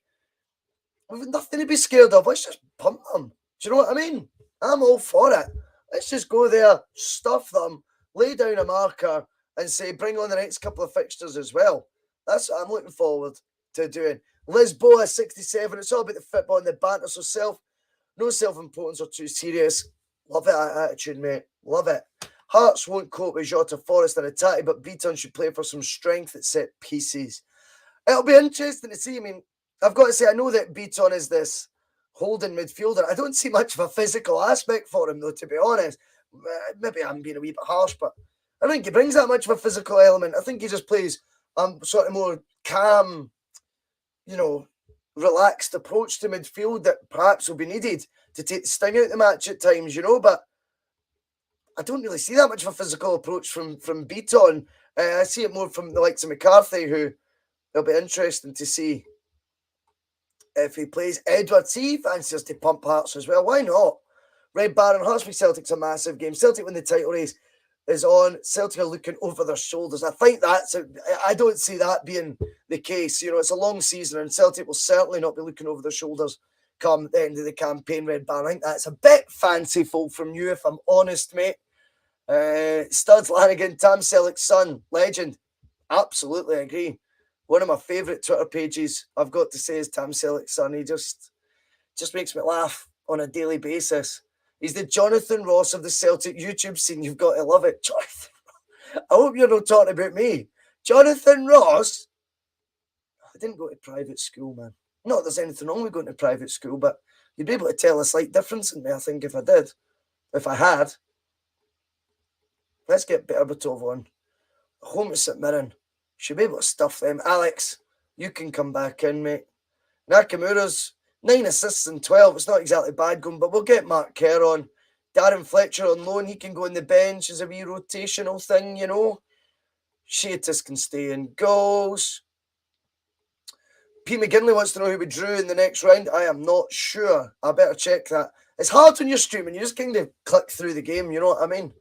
we've nothing to be scared of. Let's just pump them. Do you know what I mean? I'm all for it. Let's just go there, stuff them, lay down a marker, and say, bring on the next couple of fixtures as well. That's what I'm looking forward to doing. Lisboa 67. It's all about the football and the banter. So no self-importance or too serious. Love it, that attitude, mate. Love it. Hearts won't cope with Jota, Forest and Atati, but Beaton should play for some strength at set pieces. It'll be interesting to see. I mean, I've got to say, I know that Beaton is this holding midfielder. I don't see much of a physical aspect for him, though, to be honest. Maybe I'm being a wee bit harsh, but I don't think he brings that much of a physical element. I think he just plays sort of more calm, relaxed approach to midfield that perhaps will be needed to take the sting out of the match at times, but I don't really see that much of a physical approach from Beaton. I see it more from the likes of McCarthy, who it'll be interesting to see if he plays. Edward C fancies to pump Hearts as well. Why not? Red Baron, Hearts v Celtic's a massive game. Celtic win the title race is on. Celtic are looking over their shoulders. I think I don't see that being the case. It's a long season and Celtic will certainly not be looking over their shoulders come the end of the campaign, Red Baron. I think that's a bit fanciful from you, if I'm honest, mate. Studs Lanigan, Tam Selleck's son, legend. Absolutely agree. One of my favourite Twitter pages, I've got to say, is Tam Selleck's son. He just makes me laugh on a daily basis. He's the Jonathan Ross of the Celtic YouTube scene. You've got to love it, Jonathan. I hope you're not talking about me. Jonathan Ross? I didn't go to private school, man. Not that there's anything wrong with going to private school, but you'd be able to tell a slight difference in me, I think, if I did. If I had. Let's get Berbatov on. Home to St Mirren. Should be able to stuff them. Alex, you can come back in, mate. Nakamura's 9 assists and 12. It's not exactly bad going, but we'll get Mark Kerr on. Darren Fletcher on loan. He can go on the bench as a wee rotational thing, Sheatis can stay in goals. P. McGinley wants to know who we drew in the next round. I am not sure. I better check that. It's hard when you're streaming. You just kind of click through the game, you know what I mean?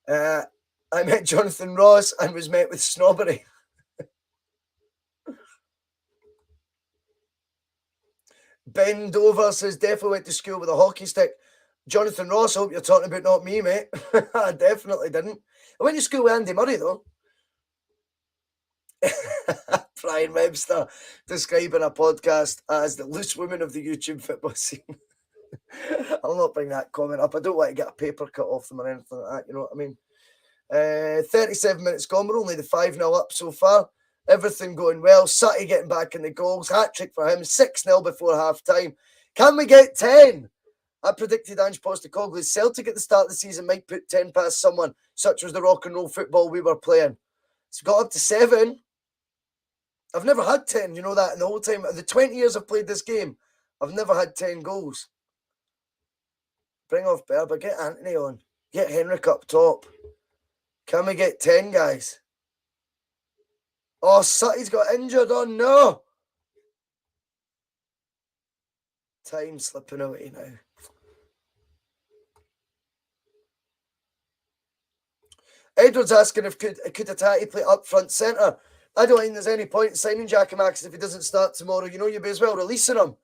I met Jonathan Ross and was met with snobbery. Ben Dover says, definitely went to school with a hockey stick. Jonathan Ross, I hope you're talking about not me, mate. I definitely didn't. I went to school with Andy Murray, though. Brian Webster describing a podcast as the loose woman of the YouTube football scene. I'll not bring that comment up. I don't want to get a paper cut off them or anything like that, you know what I mean? 37 minutes gone. We're only the 5-0 up so far. Everything going well. Sutty getting back in the goals. Hat-trick for him. 6-0 before half-time. Can we get 10? I predicted Ange Postecoglou's Celtic at the start of the season might put 10 past someone. Such was the rock and roll football we were playing. It's got up to 7. I've never had 10, you know that, in the whole time. Of the 20 years I've played this game, I've never had 10 goals. Bring off Berber. Get Anthony on. Get Henrik up top. Can we get 10, guys? Oh, Sutty's got injured. Oh, no. Time slipping away now. Edward's asking if could Atati play up front centre. I don't think there's any point in signing Giakoumakis if he doesn't start tomorrow. You'd be as well releasing him.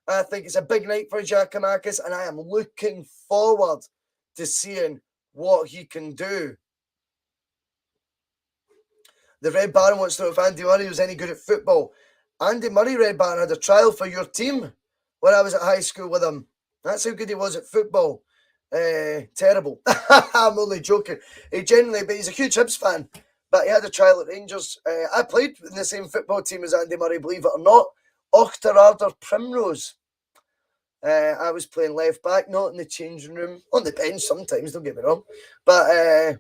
I think it's a big night for Giakoumakis, and I am looking forward to seeing what he can do. The Red Baron wants to know if Andy Murray was any good at football. Andy Murray, Red Baron, had a trial for your team when I was at high school with him. That's how good he was at football. Terrible. I'm only joking. But he's a huge Hibs fan. But he had a trial at Rangers. I played in the same football team as Andy Murray, believe it or not. Ochterarder Primrose. I was playing left back, not in the changing room. On the bench sometimes, don't get me wrong. But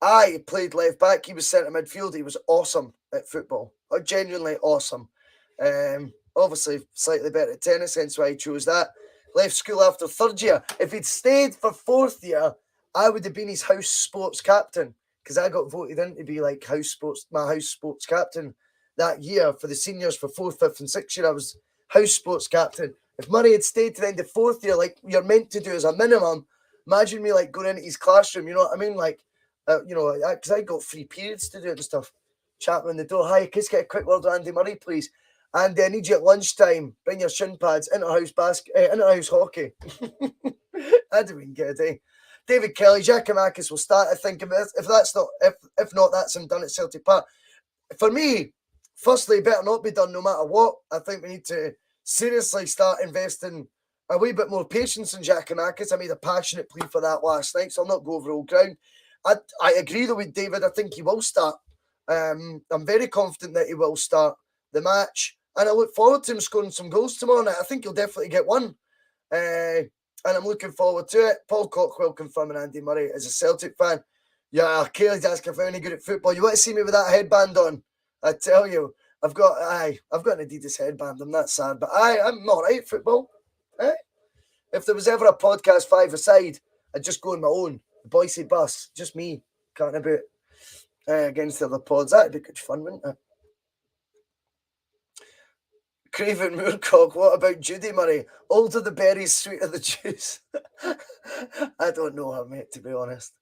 I played left back. He was centre midfield. He was awesome at football. Genuinely awesome. Obviously, slightly better at tennis, hence why I chose that. Left school after 3rd year. If he'd stayed for 4th year, I would have been his house sports captain. Because I got voted in to be like my house sports captain that year for the seniors for 4th, 5th and 6th year. I was house sports captain. If Murray had stayed to the end of 4th year, like you're meant to do as a minimum, imagine me like going into his classroom, you know what I mean? Like, because I got free periods to do it and stuff. Chatting on the door, hi, kids, get a quick word with Andy Murray, please. And I need you at lunchtime. Bring your shin pads, inter-house hockey. That'd have been good, eh? David Kelly, Giakoumakis will start. I think if not, that's him done at Celtic Park. For me, firstly, it better not be done no matter what. I think we need to seriously start investing a wee bit more patience in Giakoumakis. I made a passionate plea for that last night, so I'll not go over old ground. I agree though with David. I think he will start. I'm very confident that he will start the match, and I look forward to him scoring some goals tomorrow night. I think he'll definitely get one, and I'm looking forward to it. Paul Cockwell confirming Andy Murray as a Celtic fan. Yeah, Kaylee's asking if I'm any good at football. You want to see me with that headband on? I tell you, I've got an Adidas headband. I'm not sad, but I'm all right at football. If there was ever a podcast five-a-side, I'd just go on my own. The Bhoycie Bus, just me, cutting about against the other pods. That'd be good fun, wouldn't it? Craven Moorcock, what about Judy Murray? Old are the berries, sweet are the juice. I don't know her, mate, to be honest.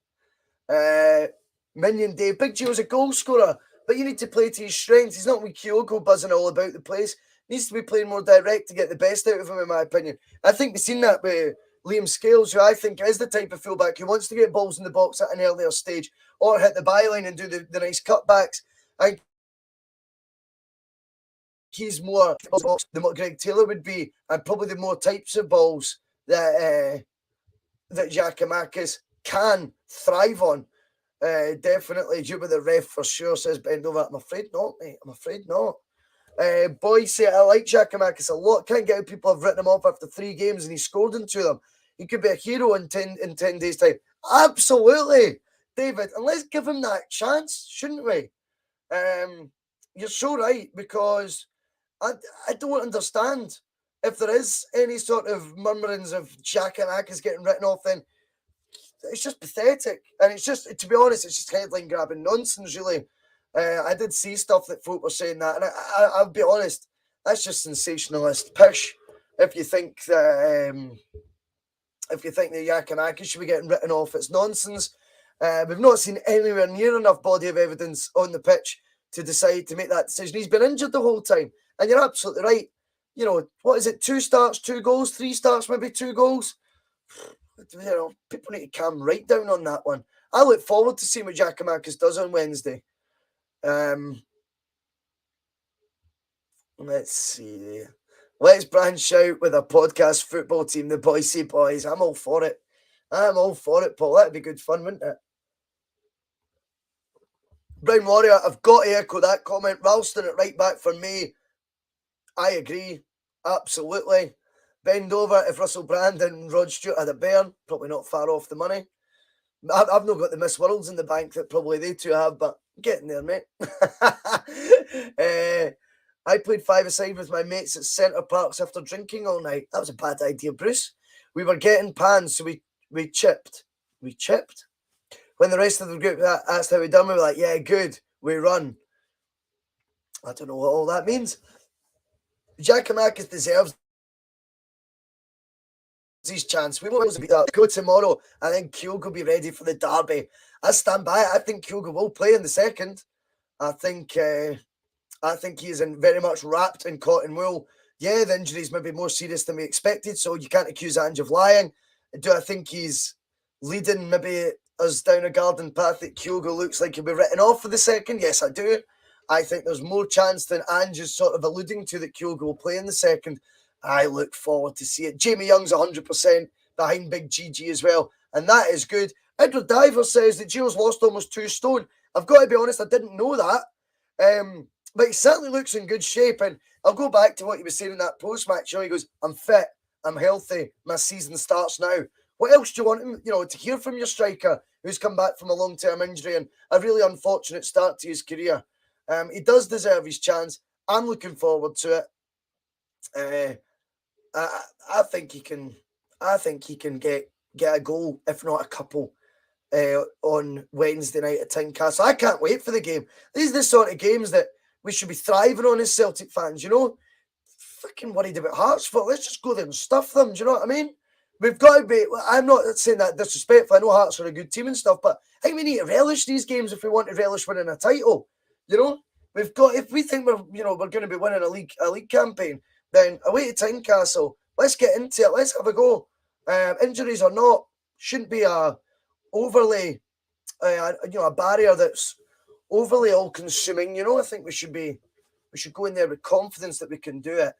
Minion Dave, Big Gio's a goal scorer, but you need to play to his strengths. He's not with Kyogo buzzing all about the place. Needs to be playing more direct to get the best out of him, in my opinion. I think we've seen that with Liam Scales, who I think is the type of fullback who wants to get balls in the box at an earlier stage or hit the byline and do the nice cutbacks. I think he's more than what Greg Taylor would be, and probably the more types of balls that Giakoumakis can thrive on. Definitely due with the ref for sure, says Bendover. I'm afraid not, mate. I'm afraid not. Bhoycie, I like Giakoumakis a lot. Can't get how people have written him off after 3 games and he scored into them. He could be a hero in 10 days' time. Absolutely, David. And let's give him that chance, shouldn't we? You're so right, because I don't understand if there is any sort of murmurings of Giakoumakis getting written off. Then it's just pathetic, and it's just, to be honest, it's just headline grabbing nonsense, really. I did see stuff that folk were saying that, and I'll be honest, that's just sensationalist pish. If you think that Giakoumakis should be getting written off, it's nonsense. We've not seen anywhere near enough body of evidence on the pitch to decide to make that decision. He's been injured the whole time, and you're absolutely right. You know, what is it? 2 starts, 2 goals, 3 starts, maybe 2 goals. You know, people need to calm right down on that one. I look forward to seeing what Giakoumakis does on Wednesday. Let's see. Let's branch out with a podcast football team, the Bhoycie Boys. I'm all for it. I'm all for it, Paul. That'd be good fun, wouldn't it? Brown Warrior, I've got to echo that comment. Ralston at right back for me. I agree. Absolutely. Bend over if Russell Brand and Rod Stewart had a bairn. Probably not far off the money. I've not got the Miss Worlds in the bank that probably they two have, but getting there, mate. I played 5-a-side with my mates at Centre Parks after drinking all night. That was a bad idea, Bruce. We were getting pans, so we chipped. We chipped? When the rest of the group asked how we done, we were like, yeah, good, we run. I don't know what all that means. Giakoumakis deserves his chance. We won't go tomorrow. I think Kyogo will be ready for the derby. I stand by it. I think Kyogo will play in the second. I think he is very much wrapped in cotton wool. Yeah, the injuries may be more serious than we expected, so you can't accuse Ange of lying. Do I think he's leading maybe us down a garden path that Kyogo looks like he'll be written off for the second? Yes, I do. I think there's more chance than Ange is sort of alluding to that Kyogo will play in the second. I look forward to see it. Jamie Young's 100% behind Big GG as well, and that is good. Edward Diver says that Gio's lost almost 2 stone. I've got to be honest, I didn't know that. But he certainly looks in good shape, and I'll go back to what he was saying in that post-match show. He goes, I'm fit, I'm healthy, my season starts now. What else do you want him, to hear from your striker who's come back from a long-term injury and a really unfortunate start to his career? He does deserve his chance. I'm looking forward to it. I think he can. I think he can get a goal, if not a couple, on Wednesday night at Tynecastle. I can't wait for the game. These are the sort of games that we should be thriving on as Celtic fans. Fucking worried about Hearts. Let's just go there and stuff them. Do you know what I mean? We've got to be. I'm not saying that disrespectful. I know Hearts are a good team and stuff, but I think we need to relish these games if we want to relish winning a title. We've got. If we think we're going to be winning a league campaign, then away to Tynecastle. Let's get into it. Let's have a go. Injuries or not, shouldn't be a overly, a barrier that's overly all-consuming. I think we should go in there with confidence that we can do it.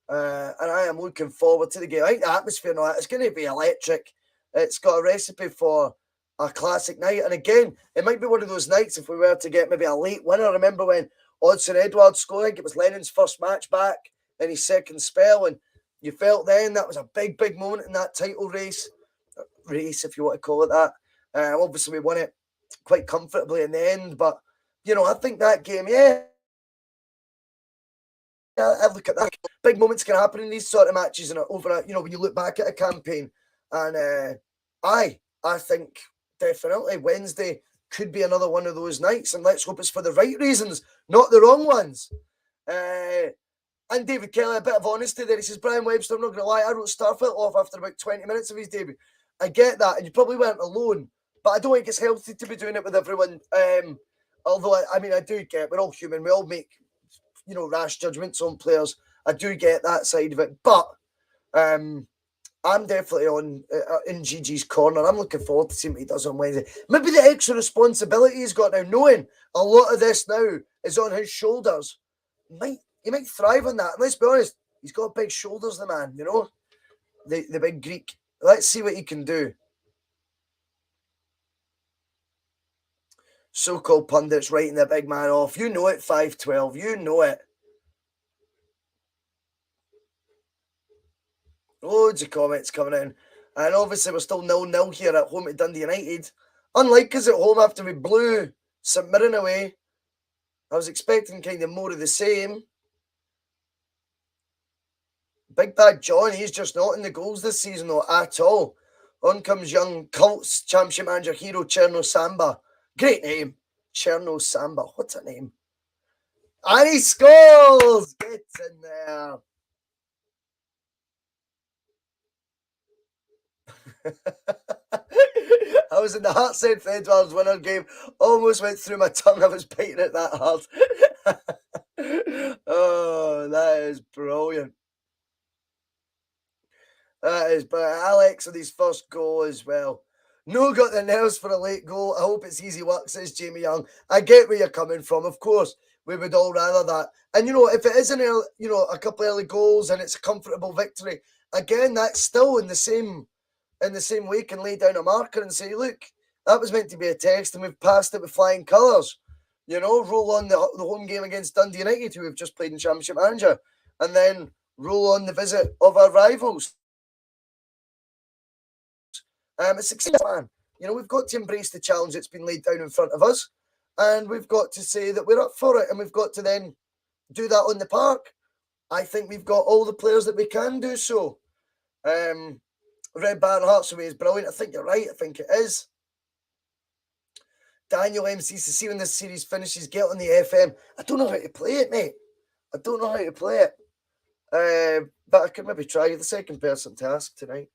And I am looking forward to the game. I think the atmosphere now, it's going to be electric. It's got a recipe for a classic night. And again, it might be one of those nights if we were to get maybe a late winner. I remember when Odsonne Edouard scored, I think it was Lennon's first match back in his second spell. And you felt then that was a big, big moment in that title race, if you want to call it that. Obviously, we won it quite comfortably in the end. But, I think that game, I look at that. Big moments can happen in these sort of matches, and when you look back at a campaign. And I think definitely Wednesday could be another one of those nights, and let's hope it's for the right reasons, not the wrong ones. And David Kelly, a bit of honesty there. He says, Brian Webster, I'm not going to lie, I wrote Starfelt off after about 20 minutes of his debut. I get that, and you probably weren't alone, but I don't think it's healthy to be doing it with everyone. Although, I do get, we're all human, we all make, rash judgments on players. I do get that side of it, but I'm definitely in Gigi's corner. I'm looking forward to seeing what he does on Wednesday. Maybe the extra responsibility he's got now, knowing a lot of this now is on his shoulders. He might thrive on that. And let's be honest, he's got big shoulders, the man, the big Greek. Let's see what he can do. So-called pundits writing the big man off. You know it, 512. You know it. Loads of comments coming in. And obviously we're still 0-0 here at home at Dundee United. Unlike us at home after we blew St Mirren away. I was expecting kind of more of the same. Big Bad John, he's just not in the goals this season though at all. On comes young Colts Championship manager hero Cherno Samba. Great name. Cherno Samba. What's a name? And he scores! Get in there. I was in the Hearts St Edwards winner game. Almost went through my tongue. I was biting it that hard. Oh, that is brilliant. That is, but Alex with his first goal as well. No got the nerves for a late goal. I hope it's easy work, says Jamie Young. I get where you're coming from. Of course, we would all rather that. And, if it is a couple of early goals and it's a comfortable victory, again, that's still in the same way can lay down a marker and say, look, that was meant to be a test and we've passed it with flying colours. Roll on the home game against Dundee United, who we've just played in Championship Manager, and then roll on the visit of our rivals. It's success, man. We've got to embrace the challenge that's been laid down in front of us, and we've got to say that we're up for it, and we've got to then do that on the park. I think we've got all the players that we can do so. Red Baron Hearts away is brilliant. I think you're right. I think it is. Daniel MCCC, when this series finishes, get on the FM. I don't know how to play it, mate. I don't know how to play it. But I could maybe try. You're the second person to ask tonight.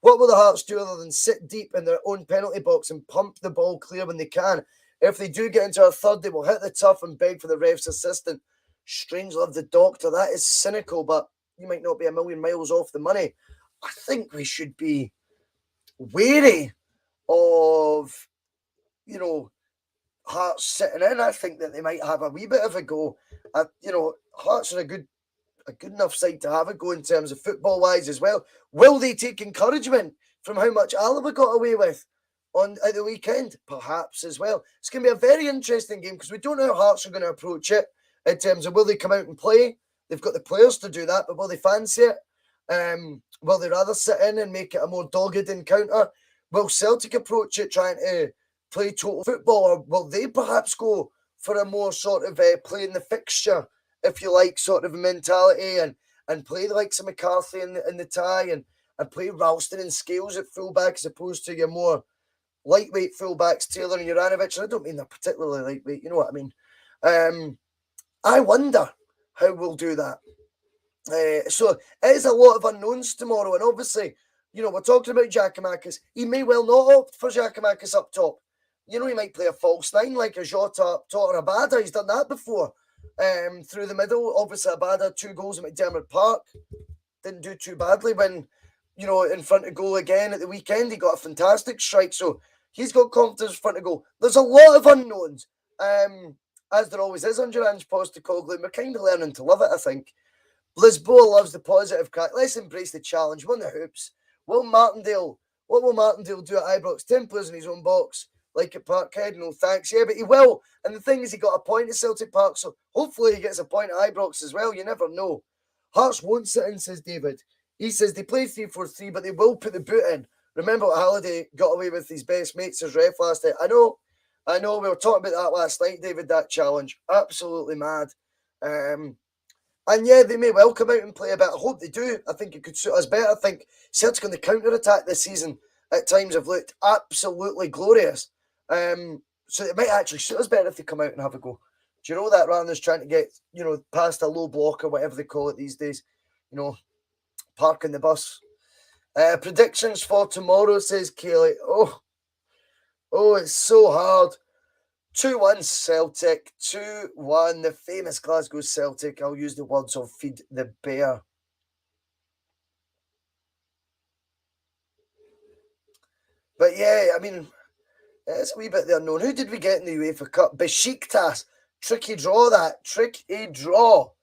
What will the Hearts do other than sit deep in their own penalty box and pump the ball clear when they can? If they do get into a third, they will hit the tough and beg for the ref's assistant. Strange love the doctor. That is cynical, but you might not be a million miles off the money. I think we should be wary of, Hearts sitting in. I think that they might have a wee bit of a go. Hearts are a good enough side to have a go in terms of football-wise as well. Will they take encouragement from how much Alaba got away with at the weekend? Perhaps as well. It's going to be a very interesting game because we don't know how Hearts are going to approach it in terms of will they come out and play. They've got the players to do that, but will they fancy it? Will they rather sit in and make it a more dogged encounter? Will Celtic approach it trying to play total football, or will they perhaps go for a more sort of playing the fixture, if you like, sort of a mentality and play the likes of McCarthy in the tie and play Ralston and Scales at fullback as opposed to your more lightweight fullbacks, Taylor and Juranovic. And I don't mean they're particularly lightweight, you know what I mean? I wonder how we'll do that. So it is a lot of unknowns tomorrow, and obviously, we're talking about Giakoumakis. He may well not opt for Giakoumakis up top. He might play a false nine like a Jota or Abada. He's done that before. Through the middle, obviously Abada 2 goals at McDermott Park. Didn't do too badly when, in front of goal again at the weekend. He got a fantastic strike. So He's got confidence front of goal. There's a lot of unknowns, as there always is under Ange Postecoglou, and we're kind of learning to love it, I think. Lisboa loves the positive crack. Let's embrace the challenge. Won the hoops. What will Martindale do at Ibrox? 10 players in his own box, like at Parkhead. No thanks. Yeah, but he will. And the thing is, he got a point at Celtic Park, so hopefully he gets a point at Ibrox as well. You never know. Hearts won't sit in, says David. He says they play 3-4-3, but they will put the boot in. Remember what Halliday got away with his best mates as ref last night? I know. We were talking about that last night, David, that challenge. Absolutely mad. And yeah, they may well come out and play a bit. I hope they do. I think it could suit us better. I think Celtic on the counter-attack this season at times have looked absolutely glorious. So it might actually suit us better if they come out and have a go. Do you know that, rather than just trying to get, past a low block or whatever they call it these days? Parking the bus. Predictions for tomorrow, says Kaylee. Oh, it's so hard. 2-1 Celtic, 2-1, the famous Glasgow Celtic. I'll use the words of Feed the Bear. But yeah, I mean, it's a wee bit the unknown. Who did we get in the UEFA Cup? Besiktas. Tricky draw, that. Tricky draw.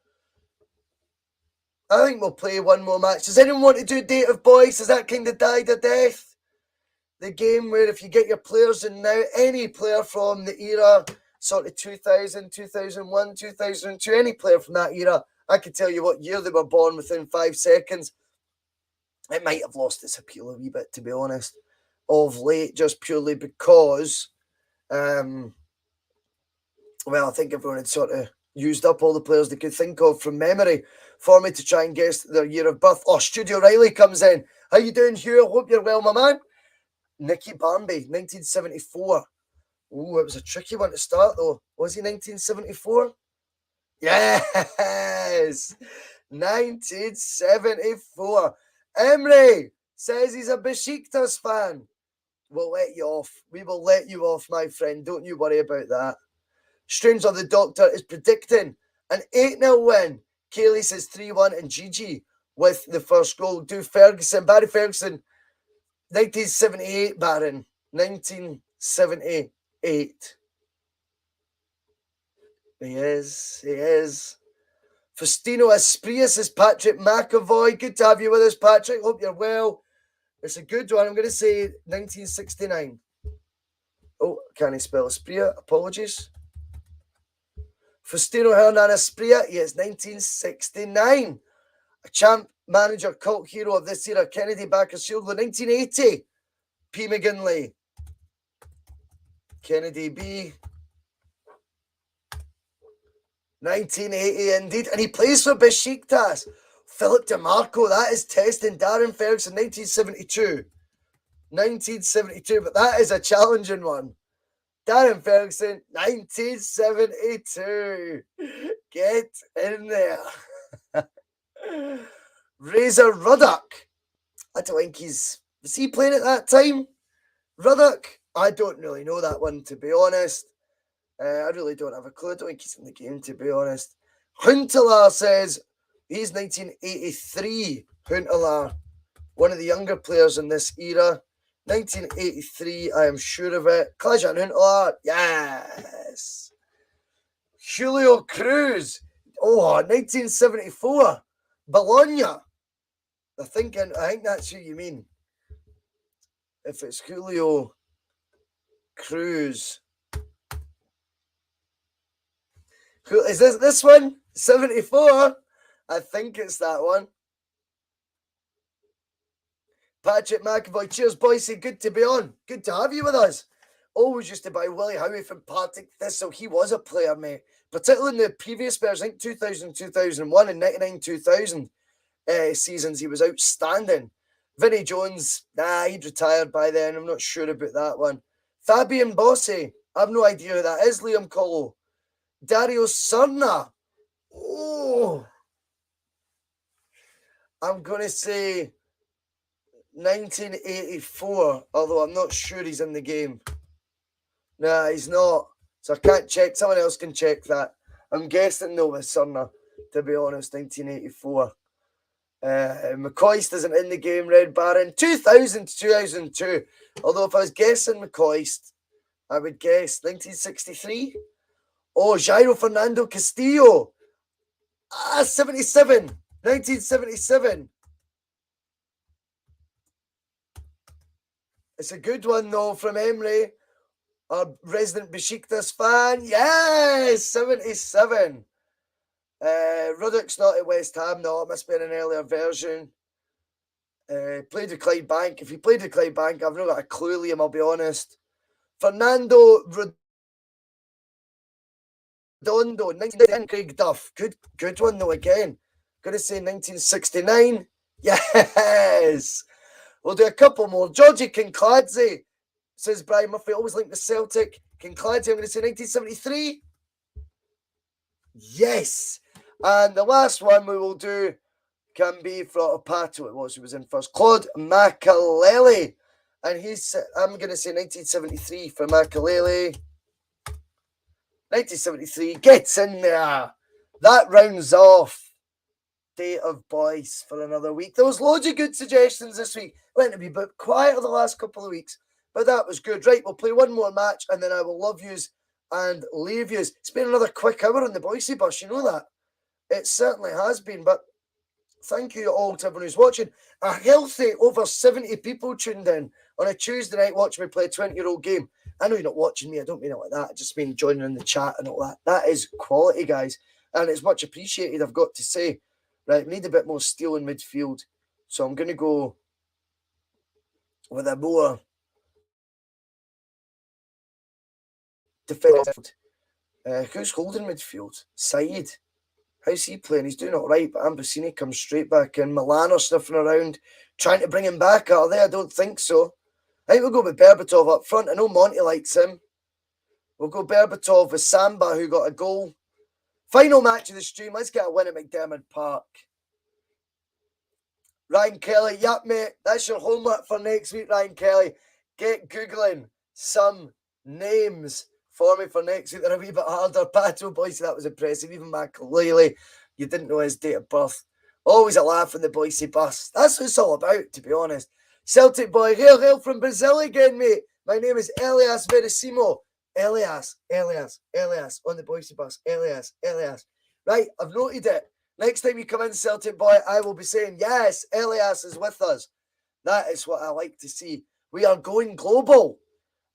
I think we'll play one more match. Does anyone want to do Date of Boys? Has that kind of died a death? The game where if you get your players in now, any player from the era, sort of 2000, 2001, 2002, any player from that era, I can tell you what year they were born within 5 seconds. It might have lost its appeal a wee bit, to be honest, of late, just purely because, I think everyone had sort of used up all the players they could think of from memory for me to try and guess their year of birth. Oh, Studio Riley comes in. How you doing, Hugh? I hope you're well, my man. Nicky Barmby, 1974. Oh, it was a tricky one to start, though. Was he 1974? Yes! 1974. Emre says he's a Besiktas fan. We'll let you off. We will let you off, my friend. Don't you worry about that. Stranger the Doctor is predicting an 8-0 win. Kaylee says 3-1 and Gigi with the first goal. Barry Ferguson, 1978, Baron. 1978. He is. Faustino Asprilla says Patrick McAvoy. Good to have you with us, Patrick. Hope you're well. It's a good one. I'm going to say 1969. Oh, can't I spell Asprilla? Apologies. Faustino Hernan Asprilla. Yes, 1969. A champ, manager, cult hero of this era, Kennedy Bakersfield. 1980. P. McGinley. Kennedy B. 1980 indeed. And he plays for Besiktas. Philip DeMarco, that is testing. Darren Ferguson, 1972. 1972, but that is a challenging one. Darren Ferguson, 1972. Get in there. Razor Ruddock. I don't think was he playing at that time? Ruddock? I don't really know that one, to be honest. I really don't have a clue. I don't think he's in the game, to be honest. Huntelaar says he's 1983. Huntelaar, one of the younger players in this era. 1983, I am sure of it. Klajan Huntelaar, yes. Julio Cruz, 1974. Bologna. I think that's who you mean. If it's Julio Cruz. Is this one? 74? I think it's that one. Patrick McAvoy, cheers, Bhoycie. Good to be on. Good to have you with us. Always used to buy Willie Howie from Partick Thistle. He was a player, mate. Particularly in the previous Spurs, I think 2000, 2001 and 99, 2000 seasons, he was outstanding. Vinnie Jones, he'd retired by then. I'm not sure about that one. Fabian Bossi, I have no idea who that is. Liam Colo. Dario Serna. Oh. I'm going to say 1984, although I'm not sure he's in the game. Nah, he's not. So I can't check. Someone else can check that. I'm guessing no with Serna, to be honest, 1984. McCoist isn't in the game, Red Baron. 2000 to 2002. Although if I was guessing McCoist, I would guess 1963. Oh, Jairo Fernando Castillo. 77. 1977. It's a good one, though, from Emery, our resident Besiktas fan. Yes, 77. Ruddock's not at West Ham, no. It must be an earlier version. Played with Clydebank. If he played with Clydebank, I've not got a clue, Liam, I'll be honest. Fernando Redondo, 1910, Craig Duff. Good one, though, again. Gonna say 1969. Yes! We'll do a couple more. Georgie Kinkladze, says Brian Murphy, always linked to Celtic. Kinkladze, I'm going to say 1973. Yes. And the last one we will do can be from Pato, it was who was in first. Claude Makalele. And I'm going to say 1973 for Makalele. 1973 gets in there. That rounds off Day of Boys for another week. There was loads of good suggestions this week. Went to be a bit quieter the last couple of weeks, but that was good. Right, we'll play one more match and then I will love yous and leave yous. It's been another quick hour on the Bhoycie Bus, you know that? It certainly has been, but thank you all to everyone who's watching. A healthy over 70 people tuned in on a Tuesday night watching me play a 20-year-old game. I know you're not watching me, I don't mean it like that. I just mean joining in the chat and all that. That is quality, guys, and it's much appreciated, I've got to say. Right, we need a bit more steel in midfield. So I'm going to go with a more defensive. Who's holding midfield? Said. How's he playing? He's doing all right, but Ambrossini comes straight back in. Milan are sniffing around, trying to bring him back. Are they? I don't think so. I think we'll go with Berbatov up front. I know Monty likes him. We'll go Berbatov with Samba, who got a goal. Final match of the stream. Let's get a win at McDermott Park. Ryan Kelly, yep, mate. That's your homework for next week, Ryan Kelly. Get Googling some names for me for next week. They're a wee bit harder. Pato, Bhoycie, that was impressive. Even Makalele, you didn't know his date of birth. Always a laugh in the Bhoycie Bus. That's what it's all about, to be honest. Celtic boy, hail from Brazil again, mate. My name is Elias Verissimo. Elias, on the Bhoycie Bus. Elias. Right, I've noted it. Next time you come in, Celtic boy, I will be saying, yes, Elias is with us. That is what I like to see. We are going global.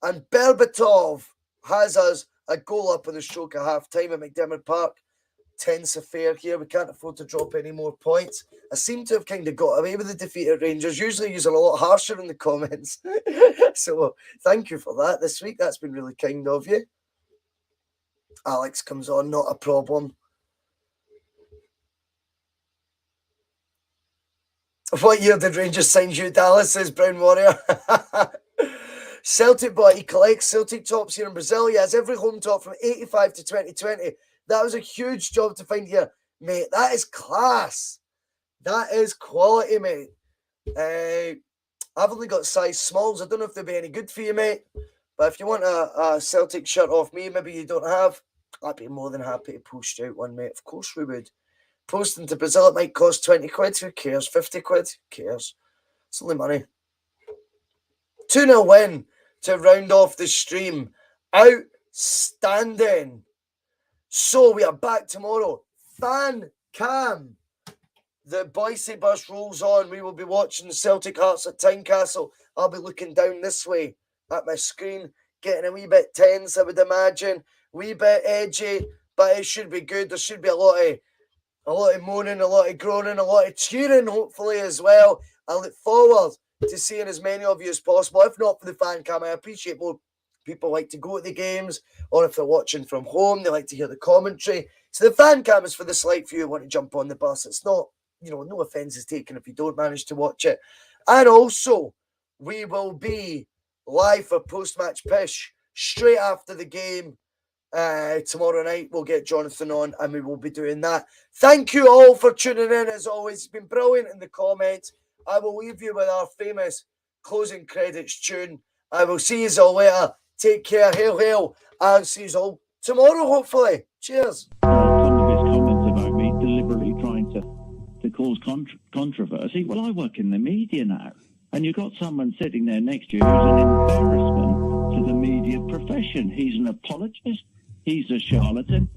And Berbatov has us a goal up with a stroke at half-time at McDermott Park. Tense affair here. We can't afford to drop any more points. I seem to have kind of got away with the defeat at Rangers. Usually you're a lot harsher in the comments. So thank you for that this week. That's been really kind of you. Alex comes on, not a problem. What year did Rangers sign you, Dallas? Says Brown Warrior. Celtic boy, he collects Celtic tops here in Brazil. He has every home top from 85 to 2020. That was a huge job to find here, mate. That is class. That is quality, mate. I've only got size smalls. I don't know if they'll be any good for you, mate. But if you want a Celtic shirt off me, maybe you don't have, I'd be more than happy to post out one, mate. Of course we would. Posting to Brazil, it might cost 20 quid. Who cares? 50 quid? Who cares? It's only money. 2-0 win to round off the stream. Outstanding. So we are back tomorrow. Fan cam. The Bhoycie Bus rolls on. We will be watching Celtic Hearts at Tynecastle. I'll be looking down this way at my screen, getting a wee bit tense, I would imagine. Wee bit edgy, but it should be good. There should be a lot of moaning, a lot of groaning, a lot of cheering, hopefully, as well. I look forward to seeing as many of you as possible. If not for the fan cam, I appreciate more people like to go to the games, or if they're watching from home, they like to hear the commentary. So the fan cam is for the select few who want to jump on the bus. It's not, no offence is taken if you don't manage to watch it. And also, we will be live for post-match pish straight after the game. Tomorrow night we'll get Jonathan on and we will be doing that. Thank you all for tuning in. As always, it's been brilliant in the comments. I will leave you with our famous closing credits tune. I will see you all later. Take care. Hail. And see you all tomorrow, hopefully. Cheers. Some of his comments about me deliberately trying to cause cause controversy. Well, I work in the media now, and you've got someone sitting there next to you who's an embarrassment to the media profession. He's an apologist. He's a charlatan.